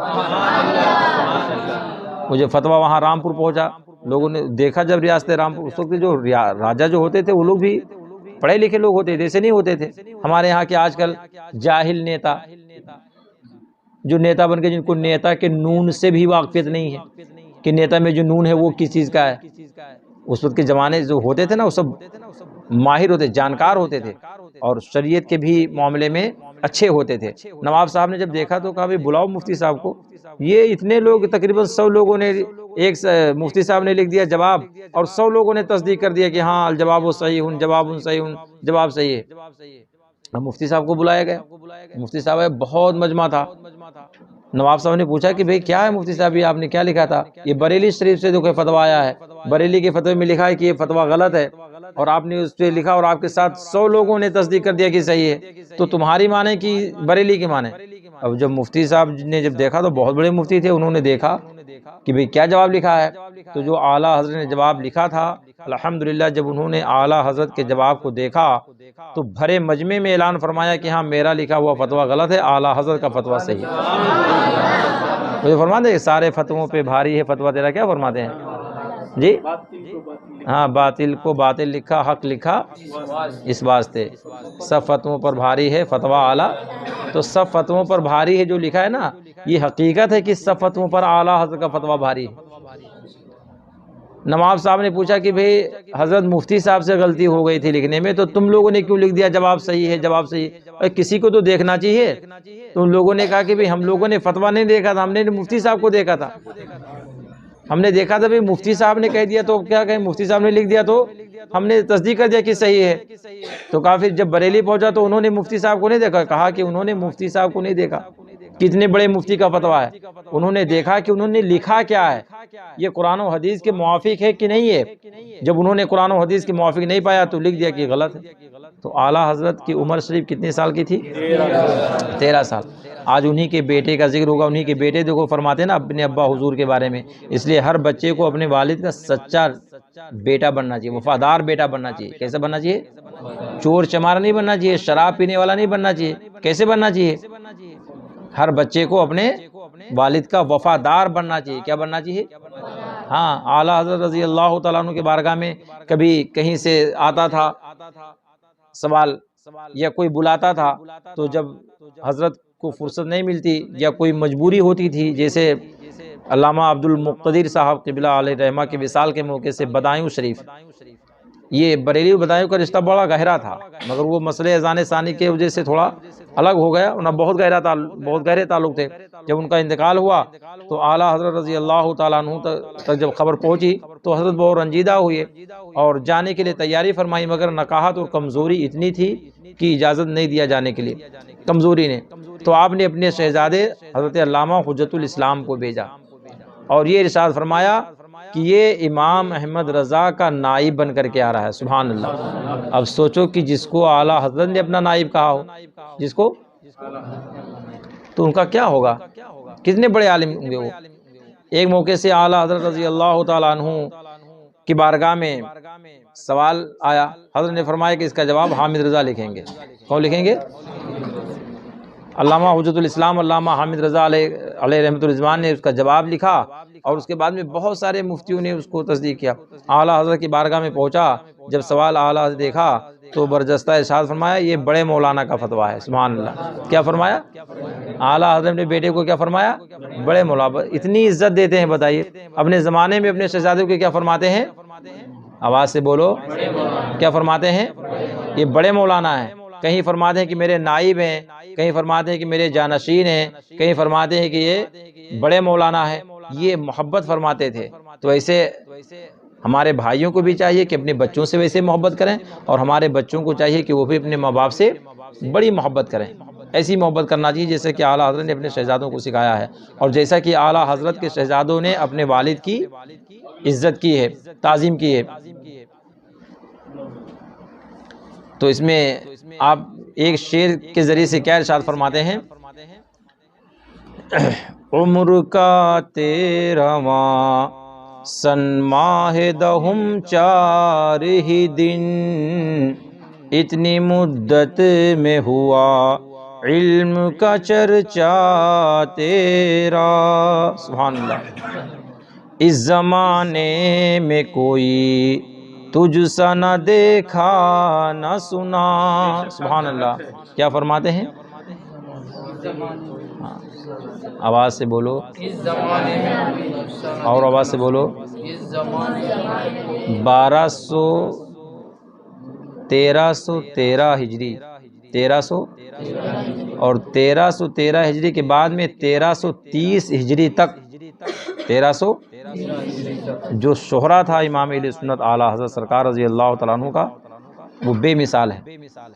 مجھے فتویٰ وہاں رامپور پہنچا، لوگوں نے دیکھا جب ریاست رامپور، اس وقت جو راجہ جو ہوتے تھے وہ لوگ بھی پڑھے لکھے لوگ ہوتے تھے، ایسے نہیں ہوتے تھے ہمارے یہاں کے آج کل جاہل نیتا، جو نیتا بن کے جن کو نیتا کے نون سے بھی واقفیت نہیں ہے کہ نیتا میں جو نون ہے وہ کس چیز کا ہے۔ اس وقت کے زمانے جو ہوتے تھے نا وہ سب ماہر ہوتے، جانکار ہوتے تھے اور شریعت کے بھی معاملے میں اچھے ہوتے تھے۔ نواب صاحب نے جب دیکھا تو کہا بھئی بلاؤ مفتی صاحب کو۔ یہ اتنے لوگ تقریباً 100 لوگوں نے، ایک مفتی صاحب نے لکھ دیا جواب اور 100 لوگوں نے تصدیق کر دیا کہ ہاں الجواب صحیح، جواب صحیح، جواب صحیح ہے۔ مفتی صاحب کو بلایا گیا، مفتی صاحب بہت مجمع تھا۔ نواب صاحب نے پوچھا کہ بھئی کیا ہے مفتی صاحب، یہ آپ نے کیا لکھا تھا؟ یہ بریلی شریف سے جو کوئی فتویٰ آیا ہے، بریلی کے فتوے میں لکھا ہے کہ یہ فتویٰ غلط ہے اور آپ نے اس پہ لکھا اور آپ کے ساتھ 100 لوگوں نے تصدیق کر دیا کہ صحیح ہے، تو تمہاری مانے کہ بریلی کی مانے؟ اب جب مفتی صاحب نے جب دیکھا تو بہت بڑے مفتی تھے، انہوں نے دیکھا کہ بھئی کیا جواب لکھا ہے، تو جو اعلیٰ حضرت نے جواب لکھا تھا الحمدللہ جب انہوں نے اعلیٰ حضرت کے جواب کو دیکھا تو بھرے مجمع میں اعلان فرمایا کہ ہاں میرا لکھا ہوا فتویٰ غلط ہے، اعلیٰ حضرت کا فتویٰ صحیح ہے۔ مجھے فرماتے ہیں سارے فتووں پہ بھاری ہے فتویٰ تیرا، کیا فرماتے ہیں؟ جی ہاں، باطل کو باطل لکھا، حق لکھا اس واسطے، سب فتووں پر بھاری ہے فتویٰ اعلیٰ. تو سب فتووں پر بھاری ہے جو لکھا ہے نا، یہ حقیقت ہے کہ سب فتووں پر اعلیٰ حضرت کا فتویٰ بھاری ہے. نواب صاحب نے پوچھا کہ بھئی حضرت مفتی صاحب سے غلطی ہو گئی تھی لکھنے میں، تو تم لوگوں نے کیوں لکھ دیا جواب صحیح ہے جواب صحیح ہے؟ کسی کو تو دیکھنا چاہیے. تو ان لوگوں نے کہا کہ بھئی ہم لوگوں نے فتویٰ نہیں دیکھا تھا، ہم نے مفتی صاحب کو دیکھا تھا. ہم نے دیکھا تھا بھئی مفتی صاحب نے کہہ دیا تو کیا کہیں، مفتی صاحب نے لکھ دیا تو ہم نے تصدیق کر دیا کہ صحیح ہے. تو کہا پھر جب بریلی پہنچا تو انہوں نے مفتی صاحب کو نہیں دیکھا. کہا کہ انہوں نے مفتی صاحب کو نہیں دیکھا. کتنے بڑے مفتی کا فتویٰ ہے. انہوں نے دیکھا کہ انہوں نے لکھا کیا ہے، یہ قرآن و حدیث کے موافق ہے کہ نہیں ہے. جب انہوں نے قرآن و حدیث کے موافق نہیں پایا تو لکھ دیا کہ غلط ہے. تو اعلیٰ حضرت کی عمر شریف کتنے سال کی تھی؟ 13 سال. آج انہی کے بیٹے کا ذکر ہوگا. انہی کے بیٹے دیکھو فرماتے ہیں نا اپنے ابا حضور کے بارے میں. اس لیے ہر بچے کو اپنے والد کا سچا بیٹا بننا چاہیے، وفادار بیٹا بننا چاہیے. کیسے بننا چاہیے؟ چور چمارا نہیں بننا چاہیے، شراب پینے والا نہیں بننا چاہیے. کیسے بننا چاہیے؟ ہر بچے کو اپنے والد کا وفادار بننا چاہیے. کیا بننا چاہیے؟ ہاں، اعلیٰ حضرت رضی اللہ تعالیٰ عنہ کے بارگاہ میں کبھی کہیں سے آتا تھا سوال یا کوئی بلاتا تھا، تو جب حضرت کو فرصت نہیں ملتی یا کوئی مجبوری ہوتی تھی، جیسے علامہ عبد المقتدر صاحب قبلہ علیہ رحمہ کے وصال کے موقع سے بدایوں شریف، یہ بریلی و بدایوں کا رشتہ بڑا گہرا تھا، مگر وہ مسئلہ اذان ثانی کے وجہ سے تھوڑا الگ ہو گیا، انہیں بہت گہرے تعلق تھے. جب ان کا انتقال ہوا تو اعلیٰ حضرت رضی اللہ تعالیٰ عنہ تک جب خبر پہنچی تو حضرت بہت رنجیدہ ہوئے اور جانے کے لیے تیاری فرمائی، مگر نقاہت اور کمزوری اتنی تھی کہ اجازت نہیں دیا جانے کے لیے، کمزوری نے. تو آپ نے اپنے شہزادے حضرت علامہ حجت الاسلام کو بھیجا اور یہ ارشاد فرمایا کہ یہ امام احمد رضا کا نائب بن کر کے آ رہا ہے. سبحان اللہ. اب سوچو کہ جس کو اعلیٰ حضرت نے اپنا نائب کہا ہو، جس کو، تو ان کا کیا ہوگا، کتنے بڑے عالم ہوں گے وہ. ایک موقع سے اعلیٰ حضرت رضی اللہ تعالیٰ عنہ کی بارگاہ میں سوال آیا. حضرت نے فرمایا کہ اس کا جواب حامد رضا لکھیں گے. کون لکھیں گے؟ علامہ حجت الاسلام علامہ حامد رضا علیہ رحمۃ الرضوان نے اس کا جواب لکھا اور اس کے بعد میں بہت سارے مفتیوں نے اس کو تصدیق کیا. اعلیٰ حضرت کی بارگاہ میں پہنچا، جب سوال اعلیٰ حضرت دیکھا تو برجستہ ارشاد فرمایا یہ بڑے مولانا کا فتویٰ ہے. سبحان اللہ. کیا فرمایا؟ اعلیٰ حضرت نے بیٹے کو کیا فرمایا؟ بڑے مولانا. اتنی عزت دیتے ہیں، بتائیے. اپنے زمانے میں اپنے شہزادے کو کیا فرماتے ہیں؟ آواز سے بولو. کیا فرماتے ہیں؟ یہ بڑے مولانا ہیں. کہیں فرماتے ہیں کہ میرے نائب ہیں، کہیں فرماتے ہیں کہ میرے جانشین ہیں، کہیں فرماتے ہیں کہ یہ بڑے مولانا ہیں. یہ محبت فرماتے تھے. تو ایسے ہمارے بھائیوں کو بھی چاہیے کہ اپنے بچوں سے ویسے محبت کریں، اور ہمارے بچوں کو چاہیے کہ وہ بھی اپنے ماں باپ سے بڑی محبت کریں. ایسی محبت کرنا چاہیے جیسے کہ اعلیٰ حضرت نے اپنے شہزادوں کو سکھایا ہے، اور جیسا کہ اعلیٰ حضرت کے شہزادوں نے اپنے والد کی عزت کی ہے، تعظیم کی ہے. تو اس میں آپ ایک شعر کے ذریعے سے کیا ارشاد فرماتے ہیں؟ عمر کا 13واں سن ماہ دہم 4 ہی دن، اتنی مدت میں ہوا علم کا چرچا تیرا. سبحان اللہ. اس زمانے میں کوئی تجھ سا نہ دیکھا نہ سنا. سبحان اللہ. کیا فرماتے ہیں؟ آواز سے بولو. اور آواز سے بولو. 1313 ہجری، 1300 اور 1313 ہجری کے بعد میں 1330 ہجری تک، 1300 جو شہرہ تھا امام اہل سنت اعلیٰ حضرت سرکار رضی اللہ تعالیٰ عنہ کا، وہ بے مثال ہے.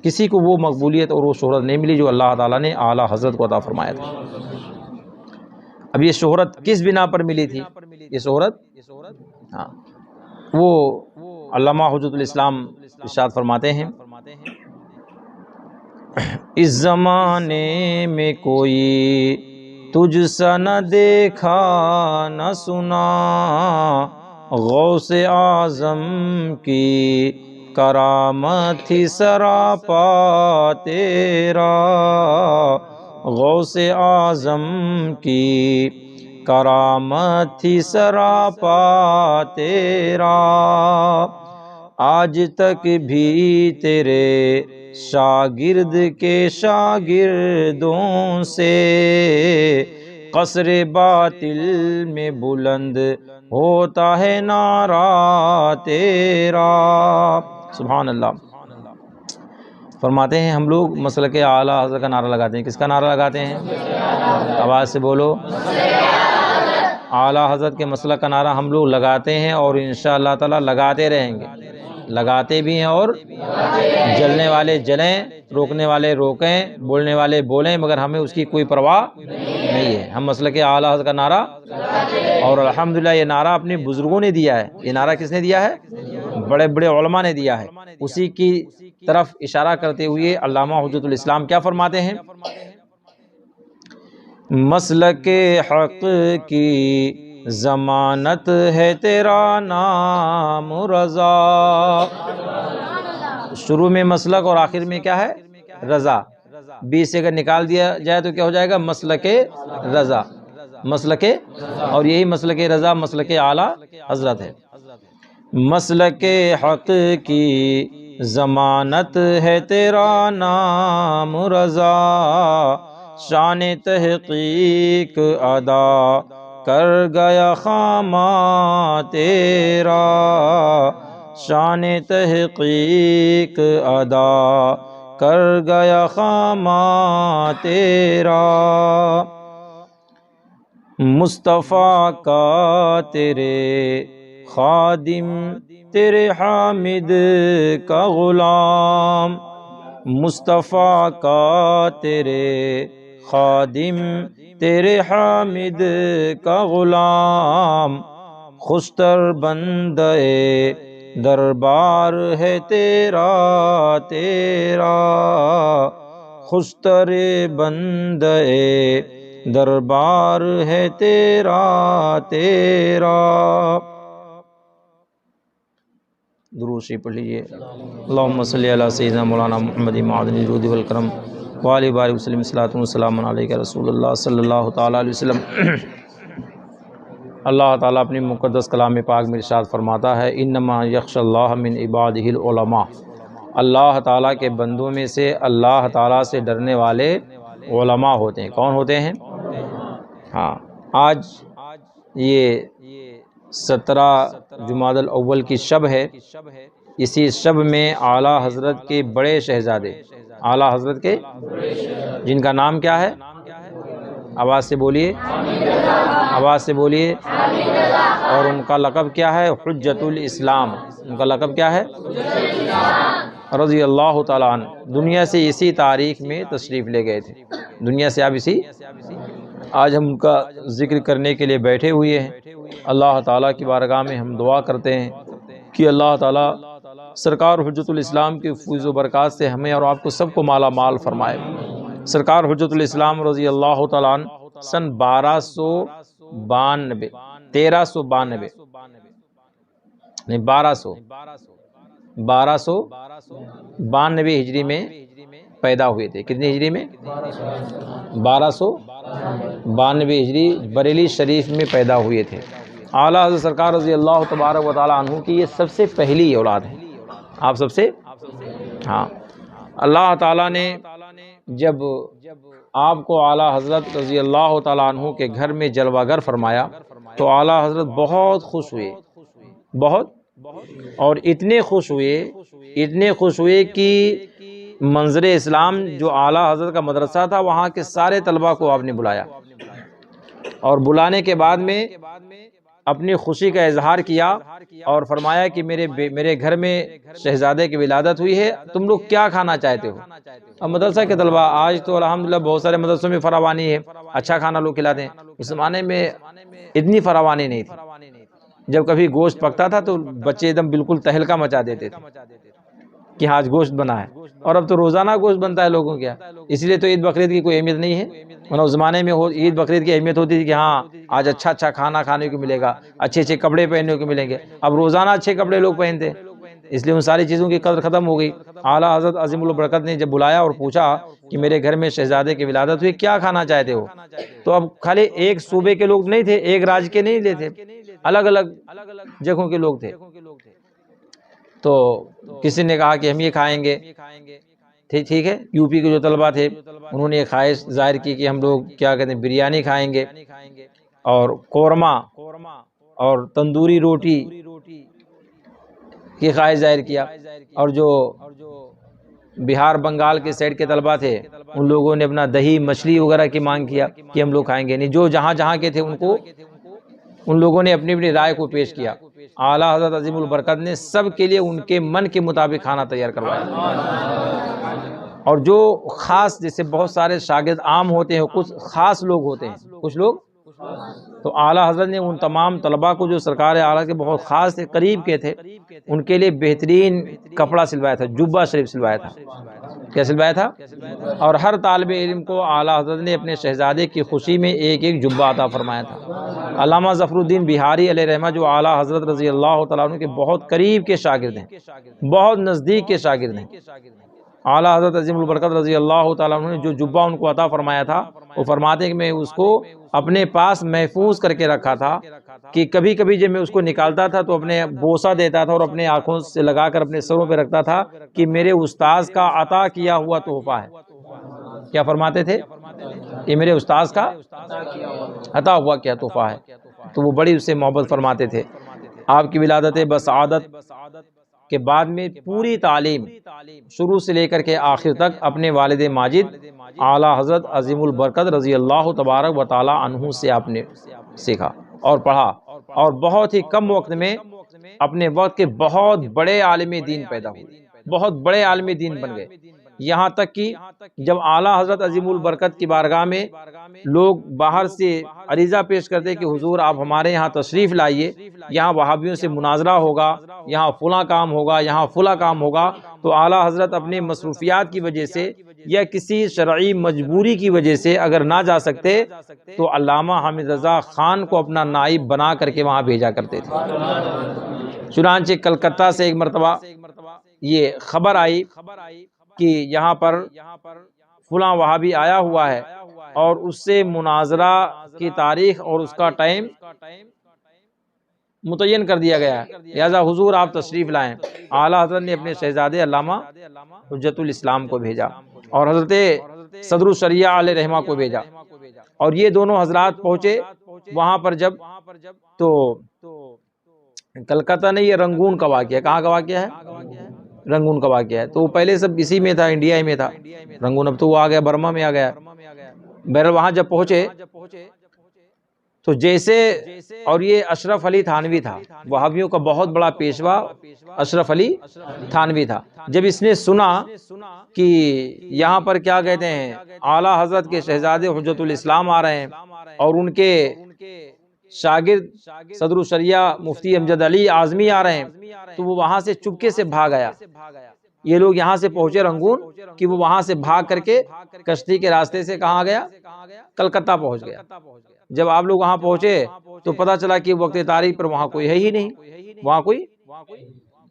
کسی کو وہ مقبولیت اور وہ شہرت نہیں ملی جو اللہ تعالیٰ نے اعلیٰ حضرت کو عطا فرمایا تھا. اب یہ شہرت کس بنا پر ملی تھی؟ یہ شہرت، ہاں، وہ علامہ حجت الاسلام ارشاد فرماتے ہیں اس زمانے میں کوئی تجھ سا نہ دیکھا نہ سنا، غوث اعظم کی کرامت تھی سراپا تیرا، غوث اعظم کی کرامت تھی سراپا تیرا، آج تک بھی تیرے شاگرد کے شاگردوں سے قصر باطل میں بلند ہوتا ہے نعرہ تیرا۔ سبحان اللہ۔ فرماتے ہیں ہم لوگ مسلک اعلیٰ حضرت کا نعرہ لگاتے ہیں۔ کس کا نعرہ لگاتے ہیں؟ آواز سے بولو۔ اعلیٰ حضرت کے مسلک کا نعرہ ہم لوگ لگاتے ہیں اور انشاءاللہ تعالی لگاتے رہیں گے، لگاتے بھی ہیں اور جلنے والے جلیں، روکنے والے روکیں، بولنے والے بولیں، مگر ہمیں اس کی کوئی پرواہ نہیں ہے۔ ہم مسلک اعلیٰ حضرت کا نعرہ، اور الحمدللہ یہ نعرہ اپنے بزرگوں نے دیا ہے۔ یہ نعرہ کس نے دیا ہے؟ بڑے بڑے علماء نے دیا ہے۔ اسی کی طرف اشارہ کرتے ہوئے علامہ حجت الاسلام کیا فرماتے ہیں؟ مسلک حق کی ضمانت ہے تیرا نام رضا۔ شروع میں مسلک اور آخر میں کیا ہے؟ رضا۔ بیچ سے اگر نکال دیا جائے تو کیا ہو جائے گا؟ مسلک رضا، مسلک، اور یہی مسلک رضا مسلک اعلیٰ حضرت ہے۔ مسلک حق کی ضمانت ہے تیرا نام رضا، شان تحقیق ادا کر گیا خامہ تیرا، شان تحقیق ادا کر گیا خامہ تیرا، مصطفیٰ کا تیرے خادم تیرے حامد کا غلام، مصطفیٰ کا تیرے خادم تیرے حامد کا غلام، خوشتر بندے دربار ہے تیرا تیرا، خوشتر بندے دربار ہے تیرا تیرا۔ درود شریف پڑھ لیجیے۔ اللہم صلی علی سیدنا مولانا محمد معدن الجود والکرم وعلی بارک وسلم، صلاۃ و سلام علیک رسول اللہ صلی اللہ تعالیٰ علیہ وسلم۔ اللہ تعالیٰ اپنی مقدس کلام پاک میں ارشاد فرماتا ہے، انما یخشی اللہ من عبادہ العلماء، اللہ تعالیٰ کے بندوں میں سے اللہ تعالیٰ سے ڈرنے والے علماء ہوتے ہیں۔ کون ہوتے ہیں؟ ہاں، آج یہ 17 جمادی الاول کی شب ہے۔ اسی شب میں اعلیٰ حضرت کے بڑے شہزادے، اعلیٰ حضرت کے جن کا نام کیا ہے؟ آواز سے بولیے، آواز سے بولیے۔ اور ان کا لقب کیا ہے؟ حجت الاسلام۔ ان کا لقب کیا ہے؟ رضی اللہ تعالیٰ عنہ۔ دنیا سے اسی تاریخ میں تشریف لے گئے تھے، دنیا سے آپ اسی، آج ہم ان کا ذکر کرنے کے لیے بیٹھے ہوئے ہیں۔ اللہ تعالیٰ کی بارگاہ میں ہم دعا کرتے ہیں کہ اللہ تعالیٰ سرکار حجت الاسلام کے فیض و برکات سے ہمیں اور آپ کو سب کو مالا مال فرمائے۔ سرکار حجت الاسلام رضی اللہ تعالیٰ عنہ سن 1292 1392 نہیں 1292 ہجری میں پیدا ہوئے تھے۔ کتنی ہجری میں؟ 1292 ہجری بریلی شریف میں پیدا ہوئے تھے۔ اعلیٰ حضرت سرکار رضی اللہ تبارک و تعالیٰ عنہ کی یہ سب سے پہلی اولاد ہے۔ آپ سب سے، ہاں، اللہ تعالیٰ نے جب آپ کو اعلیٰ حضرت رضی اللہ تعالیٰ عنہ کے گھر میں جلوہ گر فرمایا تو اعلیٰ حضرت بہت خوش ہوئے، بہت، اور اتنے خوش ہوئے کہ منظر اسلام جو اعلیٰ حضرت کا مدرسہ تھا وہاں کے سارے طلبہ کو آپ نے بلایا، اور بلانے کے بعد میں اپنی خوشی کا اظہار کیا اور فرمایا کہ میرے گھر میں شہزادے کی ولادت ہوئی ہے، تم لوگ کیا کھانا چاہتے ہو؟ اب مدرسہ کے طلبہ، آج تو الحمدللہ بہت سارے مدرسوں میں فراوانی ہے، اچھا کھانا لوگ کھلاتے ہیں، اس زمانے میں اتنی فراوانی نہیں تھی۔ جب کبھی گوشت پکتا تھا تو بچے ایک دم بالکل تہلکہ مچا دیتے تھے کہ آج گوشت بنا ہے، اور اب تو روزانہ گوشت بنتا ہے لوگوں کے، اس لیے تو عید بقرعید کی کوئی اہمیت نہیں ہے۔ ورنہ اس زمانے میں عید بقرعید کی اہمیت ہوتی تھی کہ ہاں آج اچھا کھانا کھانے کو ملے گا، اچھے کپڑے پہننے کو ملیں گے۔ اب روزانہ اچھے کپڑے لوگ پہنتے، اس لیے ان ساری چیزوں کی قدر ختم ہو گئی۔ اعلیٰ حضرت عظیم البرکت نے جب بلایا اور پوچھا کہ میرے گھر میں شہزادے کی ولادت ہوئی، کیا کھانا چاہتے ہو؟ تو اب خالی ایک صوبے کے لوگ نہیں تھے، ایک راج کے نہیں تھے، الگ الگ جگہوں کے لوگ تھے۔ تو کسی نے کہا کہ ہم یہ کھائیں گے، ٹھیک ہے، یو پی کے جو طلبہ تھے انہوں نے یہ خواہش ظاہر کی کہ ہم لوگ کیا کہتے ہیں بریانی کھائیں گے اور قورمہ اور تندوری روٹی کی خواہش ظاہر کیا۔ اور جو بہار بنگال کے سائڈ کے طلبہ تھے ان لوگوں نے اپنا دہی مچھلی وغیرہ کی مانگ کیا کہ ہم لوگ کھائیں گے نہیں۔ جو جہاں جہاں کے تھے ان لوگوں نے اپنی اپنی رائے کو پیش کیا۔ اعلیٰ حضرت عظیم البرکت نے سب کے لیے ان کے من کے مطابق کھانا تیار کروایا۔ اور جو خاص، جیسے بہت سارے شاگرد عام ہوتے ہیں، کچھ خاص لوگ ہوتے ہیں، کچھ لوگ، تو اعلیٰ حضرت نے ان تمام طلباء کو جو سرکار اعلیٰ کے بہت خاص تھے، قریب کے تھے، ان کے لیے بہترین کپڑا سلوایا تھا، جبہ شریف سلوایا تھا۔ کیا سلوایا تھا؟ اور ہر طالب علم کو اعلیٰ حضرت نے اپنے شہزادے کی خوشی میں ایک ایک جبہ عطا فرمایا تھا۔ علامہ ظفر الدین بہاری علیہ رحمہ جو اعلیٰ حضرت رضی اللہ تعالیٰ عنہ کے بہت قریب کے شاگرد ہیں، بہت نزدیک کے شاگرد ہیں، اعلیٰ حضرت عظیم البرکت رضی اللہ تعالیٰ عنہ نے جو جبہ ان کو عطا فرمایا تھا، وہ فرماتے ہیں کہ میں اس کو اپنے پاس محفوظ کر کے رکھا تھا کہ کبھی کبھی جب میں اس کو نکالتا تھا تو اپنے بوسہ دیتا تھا اور اپنے آنکھوں سے لگا کر اپنے سروں پہ رکھتا تھا کہ میرے استاذ کا عطا کیا ہوا تحفہ ہے۔ کیا فرماتے تھے؟ یہ میرے استاذ کا عطا ہوا کیا تحفہ ہے۔ تو وہ بڑی اس سے محبت فرماتے تھے۔ آپ کی ولادت بسعادت کے بعد میں پوری تعلیم شروع سے لے کر کے آخر تک اپنے والد ماجد اعلیٰ حضرت عظیم البرکت رضی اللہ تبارک و تعالی عنہ سے آپ نے سیکھا اور پڑھا، اور بہت ہی کم وقت میں اپنے وقت کے بہت بڑے عالم دین پیدا ہوئے، بہت بڑے عالم دین بن گئے۔ یہاں تک کہ جب اعلیٰ حضرت عظیم البرکت کی بارگاہ میں لوگ باہر سے عریضہ پیش کرتے کہ حضور آپ ہمارے یہاں تشریف لائیے، یہاں وہابیوں سے مناظرہ ہوگا، یہاں فلاں کام ہوگا، یہاں فلاں کام ہوگا، تو اعلیٰ حضرت اپنی مصروفیات کی وجہ سے یا کسی شرعی مجبوری کی وجہ سے اگر نہ جا سکتے تو علامہ حامد رضا خان کو اپنا نائب بنا کر کے وہاں بھیجا کرتے تھے۔ چنانچہ کلکتہ سے ایک مرتبہ یہ خبر آئی کہ یہاں پر فلاں وہابی آیا ہوا ہے اور اس سے مناظرہ کی تاریخ اور اس کا ٹائم متعین کر دیا گیا ہے، لہذا حضور آپ تشریف لائیں۔ اعلیٰ حضرت نے اپنے شہزادے علامہ حجت الاسلام کو بھیجا اور حضرت صدر الشریعہ علیہ رحمہ کو بھیجا، اور یہ دونوں حضرات پہنچے وہاں پر جب تو کلکتہ نہیں، یہ رنگون کا واقعہ، کہاں کا واقعہ ہے؟ رنگون کا واقعہ ہے۔ تو وہ پہلے سب اسی میں تھا، انڈیا میں تھا رنگون، اب تو وہ آ گیا برما میں آ گیا۔ بہرحال وہاں جب پہنچے تو جیسے، اور یہ اشرف علی تھانوی تھا، وہابیوں کا بہت بڑا پیشوا اشرف علی تھانوی تھا۔ جب اس نے سنا کہ یہاں پر کیا کہتے ہیں اعلیٰ حضرت کے شہزادے حجت الاسلام آ رہے ہیں اور ان کے شاگرد صدر الشریعہ مفتی امجد علی اعظمی آ رہے ہیں، تو وہ وہاں سے چپکے سے بھاگ آیا۔ یہ لوگ یہاں سے پہنچے رنگون کہ وہ وہاں سے بھاگ کر کے کشتی کے راستے سے کہاں گیا؟ کلکتہ پہنچ گیا۔ جب آپ لوگ وہاں پہنچے تو پتہ چلا کہ وقت تاریخ پر وہاں کوئی ہے ہی نہیں، وہاں کوئی،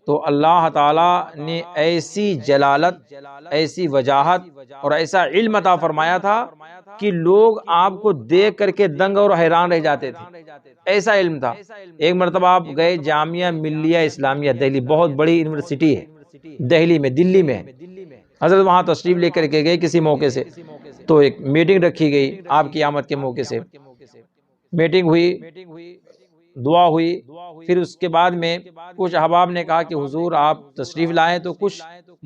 تو اللہ تعالیٰ نے ایسی جلالت، ایسی وجاہت اور ایسا علم عطا فرمایا تھا کہ لوگ آپ کو دیکھ کر کے دنگ اور حیران رہ جاتے تھے، ایسا علم تھا۔ ایک مرتبہ آپ گئے جامعہ ملیہ اسلامیہ دہلی، بہت بڑی یونیورسٹی ہے دہلی میں، دلی میں، حضرت وہاں تشریف لے کر کے گئے کسی موقع سے، تو ایک میٹنگ رکھی گئی آپ کی آمد کے موقع سے، میٹنگ ہوئی، دعا ہوئی، پھر اس کے بعد میں کچھ احباب نے کہا کہ حضور آپ تشریف لائیں تو کچھ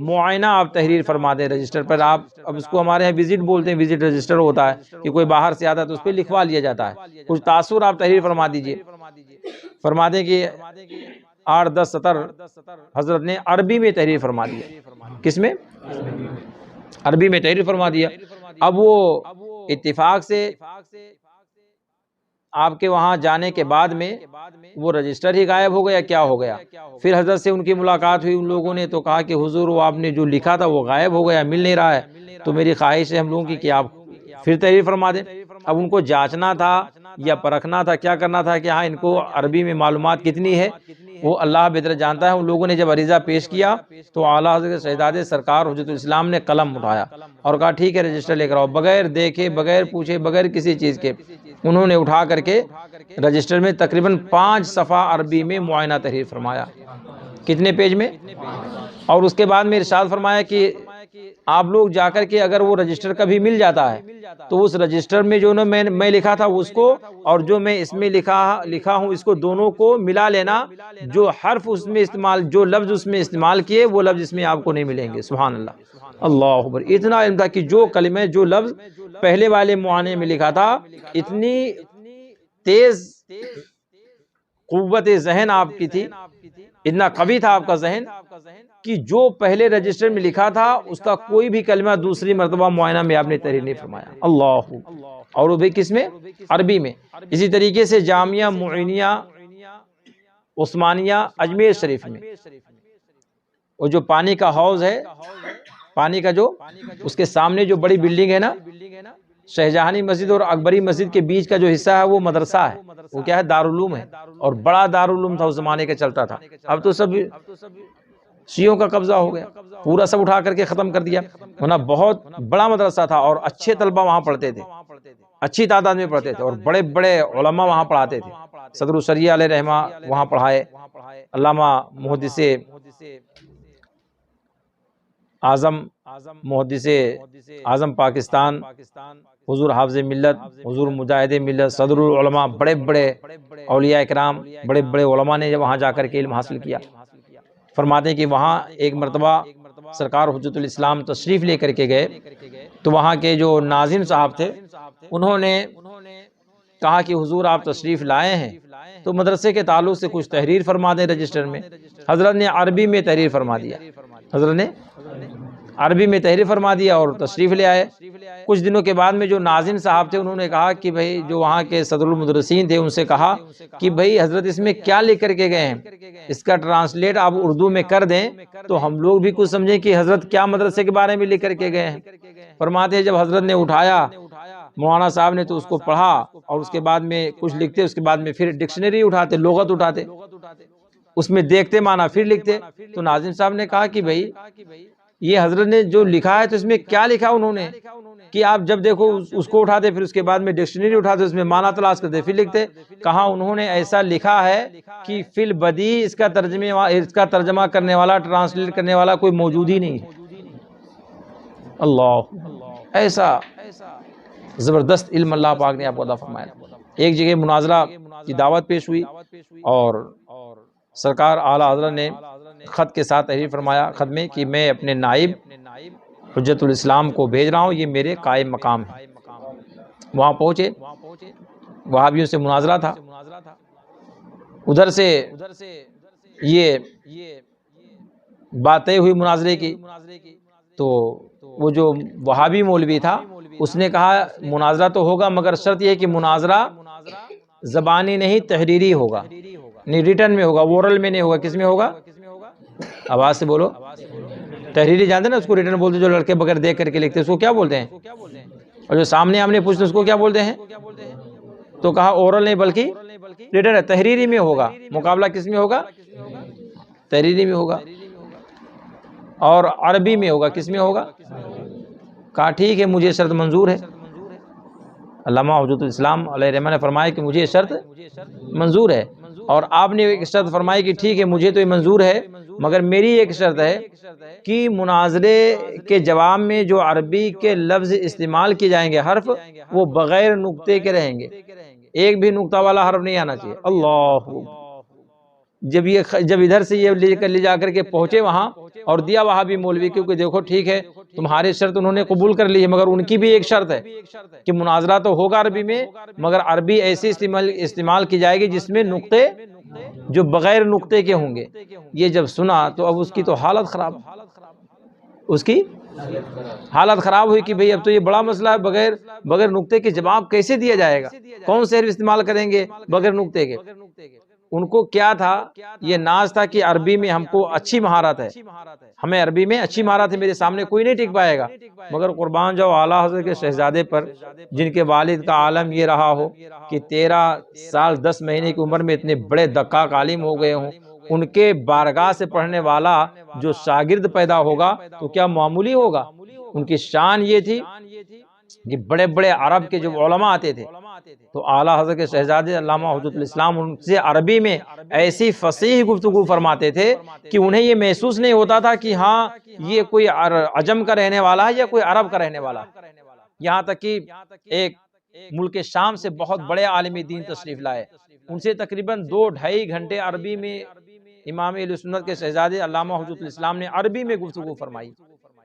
معائنہ آپ تحریر فرما دیں رجسٹر پر، آپ اب اس کو ہمارے یہاں وزٹ بولتے ہیں، وزٹ رجسٹر ہوتا ہے کہ کوئی باہر سے آتا ہے تو اس پہ لکھوا لیا جاتا ہے، کچھ تاثر آپ تحریر فرما دیجئے۔ فرما دیں کہ 8-10 سطر حضرت نے عربی میں تحریر فرما دیا۔ کس میں؟ عربی میں تحریر فرما دیا۔ اب وہ اتفاق سے آپ کے وہاں جانے کے بعد میں وہ رجسٹر ہی غائب ہو گیا، کیا ہو گیا؟ پھر حضرت سے ان کی ملاقات ہوئی، ان لوگوں نے تو کہا کہ حضور وہ آپ نے جو لکھا تھا وہ غائب ہو گیا، مل نہیں رہا ہے، تو میری خواہش ہے ہم لوگوں کی کہ آپ پھر تحریر فرما دیں۔ اب ان کو جانچنا تھا یا پرکھنا تھا، کیا کرنا تھا کہ ہاں ان کو عربی میں معلومات کتنی ہے، وہ اللہ بہتر جانتا ہے۔ ان لوگوں نے جب عریضہ پیش کیا تو اعلیٰ حضرت شہزادہ سرکار حجت الاسلام نے قلم اٹھایا اور کہا ٹھیک ہے رجسٹر لے کر آؤ، بغیر دیکھے، بغیر پوچھے، بغیر کسی چیز کے انہوں نے اٹھا کر کے رجسٹر میں تقریباً 5 صفحہ عربی میں معائنہ تحریر فرمایا۔ کتنے پیج میں؟ اور اس کے بعد میں ارشاد فرمایا کہ آپ لوگ جا کر کے اگر وہ رجسٹر کبھی مل جاتا ہے تو اس رجسٹر میں جو میں لکھا تھا اس کو اور جو میں اس میں لکھا ہوں اس کو دونوں کو ملا لینا، جو حرف اس میں استعمال، جو لفظ اس میں استعمال کیے وہ لفظ اس میں آپ کو نہیں ملیں گے۔ سبحان اللہ، اللہ اکبر۔ اتنا علم تھا کہ جو کلمہ، جو لفظ پہلے والے معائنے میں لکھا تھا، اتنی تیز قوت ذہن آپ کی تھی، اتنا قوی تھا آپ کا ذہن کہ جو پہلے رجسٹر میں لکھا تھا اس کا کوئی بھی کلمہ دوسری مرتبہ معائنہ میں آپ نے تحریر نہیں فرمایا۔ اللہ، اور وہ بھی کس میں؟ عربی میں۔ اسی طریقے سے جامعہ معینیہ عثمانیہ اجمیر شریف میں وہ جو پانی کا حوض ہے، پانی کا جو اس کے سامنے جو بڑی بلڈنگ ہے نا، شاہجہانی مسجد اور اکبری مسجد کے بیچ کا جو حصہ ہے وہ مدرسہ ہے، وہ کیا ہے؟ دارالعلوم ہے، اور بڑا دارالعلوم تھا اس زمانے کا، چلتا تھا۔ اب تو سب شیعوں کا قبضہ ہو گیا، پورا سب اٹھا کر کے ختم کر دیا، ورنہ بہت بڑا مدرسہ تھا اور اچھے طلبہ وہاں پڑھتے تھے، اچھی تعداد میں پڑھتے تھے، اور بڑے بڑے علماء وہاں پڑھاتے تھے۔ صدر الشریعہ علیہ رحمہ وہاں پڑھائے، علامہ محدث اعظم پاکستان حضور حافظ ملت، حضور مجاہد ملت، صدر العلماء، بڑے بڑے اولیاء اکرام، بڑے بڑے علماء نے وہاں جا کر کے علم حاصل کیا۔ فرماتے ہیں کہ وہاں ایک مرتبہ سرکار حجت الاسلام تشریف لے کر کے گئے تو وہاں کے جو ناظم صاحب تھے انہوں نے کہا کہ حضور آپ تشریف لائے ہیں تو مدرسے کے تعلق سے کچھ تحریر فرما دیں رجسٹر میں۔ حضرت نے عربی میں تحریر فرما دیا، حضرت نے عربی میں تحریر فرما دیا اور تشریف لے آئے۔ کچھ دنوں کے بعد میں جو ناظم صاحب تھے انہوں نے کہا کہ بھئی، جو وہاں کے صدر المدرسین تھے ان سے کہا کہ بھئی حضرت اس میں کیا لکھ کر کے گئے ہیں، اس کا ٹرانسلیٹ آپ اردو میں کر دیں تو ہم لوگ بھی کچھ سمجھیں کہ حضرت کیا مدرسے کے بارے میں لکھ کر کے گئے ہیں۔ فرماتے ہیں جب حضرت نے اٹھایا مولانا صاحب نے تو اس کو پڑھا اور اس کے بعد میں کچھ لکھتے، اس کے بعد میں پھر ڈکشنری اٹھاتے، لغت اٹھاتے، اس میں دیکھتے معنی پھر لکھتے۔ تو ناظم صاحب نے کہا کہ بھئی یہ حضرت نے جو لکھا ہے تو اس میں کیا لکھا انہوں نے کہ آپ جب دیکھو اس کو اٹھاتے، پھر اس کے بعد میں ڈکشنری اٹھاتے، اس میں معنی تلاش کرتے پھر لکھتے۔ کہا انہوں نے ایسا لکھا ہے کہ فی البدی اس کا ترجمہ کرنے والا، ٹرانسلیٹ کرنے والا کوئی موجود ہی نہیں ہے۔ اللہ، ایسا زبردست علم اللہ پاک نے آپ کو عطا فرمایا۔ ایک جگہ مناظرہ کی دعوت پیش ہوئی اور سرکار اعلیٰ حضرت نے خط کے ساتھ تحریر فرمایا خط میں کہ میں اپنے نائب حجت الاسلام کو بھیج رہا ہوں، یہ میرے قائم مقام ہے۔ وہاں پہنچے، وہابیوں سے مناظرہ تھا، ادھر سے یہ باتیں ہوئی مناظرے کی، تو وہ جو وہابی مولوی تھا اس نے کہا مناظرہ تو ہوگا مگر شرط یہ کہ مناظرہ زبانی نہیں تحریری ہوگا، نہیں ریٹن میں ہوگا، وورل میں نہیں ہوگا۔ کس میں ہوگا؟ آواز سے بولو۔ تحریری جانتے ہیں نا اس کو ریٹن بولتے، جو لڑکے بغیر دیکھ کر کے لکھتے ہیں اس کو کیا بولتے ہیں؟ اور جو سامنے ہم نے پوچھتے اس کو کیا بولتے ہیں؟ تو کہا اورل نہیں بلکہ ریٹن ہے، تحریری میں ہوگا۔ مقابلہ کس میں ہوگا؟ تحریری میں ہوگا، اور عربی میں ہوگا۔ کس میں ہوگا؟ کہا ٹھیک ہے مجھے شرط منظور ہے۔ علامہ حجت الاسلام علیہ رحمہ نے فرمایا کہ مجھے یہ شرط منظور ہے، اور آپ نے ایک شرط فرمائی کہ ٹھیک ہے مجھے تو یہ منظور ہے مگر میری ایک شرط ہے کہ مناظرے کے جواب میں جو عربی کے لفظ استعمال کیے جائیں گے، حرف، وہ بغیر نقطے کے رہیں گے، ایک بھی نقطہ والا حرف نہیں آنا چاہیے۔ اللہ، جب ادھر سے یہ لے جا کر کے پہنچے وہاں اور دیا وہابی مولوی کیونکہ دیکھو ٹھیک ہے تمہاری شرط انہوں نے قبول کر لی ہے مگر ان کی بھی ایک شرط ہے کہ مناظرہ تو ہوگا عربی میں مگر عربی ایسی استعمال کی جائے گی جس میں نقطے جو بغیر نقطے کے ہوں گے۔ یہ جب سنا تو اب اس کی تو حالت خراب، اس کی حالت خراب ہوئی کہ بھئی اب تو یہ بڑا مسئلہ ہے، بغیر نقطے کے جواب کیسے دیا جائے گا، کون سے حرف استعمال کریں گے بغیر نقطے کے؟ ان کو کیا تھا، یہ ناز تھا کہ عربی میں ہم کو اچھی مہارت ہے، ہمیں عربی میں اچھی مہارت ہے، میرے سامنے کوئی نہیں ٹک پائے گا۔ مگر قربان جاؤ اعلیٰ حضرت کے شہزادے پر، جن کے والد کا عالم یہ رہا ہو کہ 13 سال 10 مہینے کی عمر میں اتنے بڑے دقاق عالم ہو گئے ہوں، ان کے بارگاہ سے پڑھنے والا جو شاگرد پیدا ہوگا تو کیا معمولی ہوگا؟ ان کی شان یہ تھی کہ بڑے بڑے عرب کے جو علماء آتے تھے تو اعلیٰ حضرت کے شہزادے علامہ حجۃ الاسلام ان سے عربی میں ایسی فصیح گفتگو فرماتے تھے کہ انہیں یہ محسوس نہیں ہوتا تھا کہ ہاں یہ کوئی عجم کا رہنے والا ہے یا کوئی عرب کا رہنے والا ہے۔ یہاں تک کہ ایک ملک شام سے بہت بڑے عالم دین تشریف لائے، ان سے تقریباً 2-2.5 گھنٹے عربی میں امام اہل سنت کے شہزادے علامہ حجۃ الاسلام نے عربی میں گفتگو فرمائی۔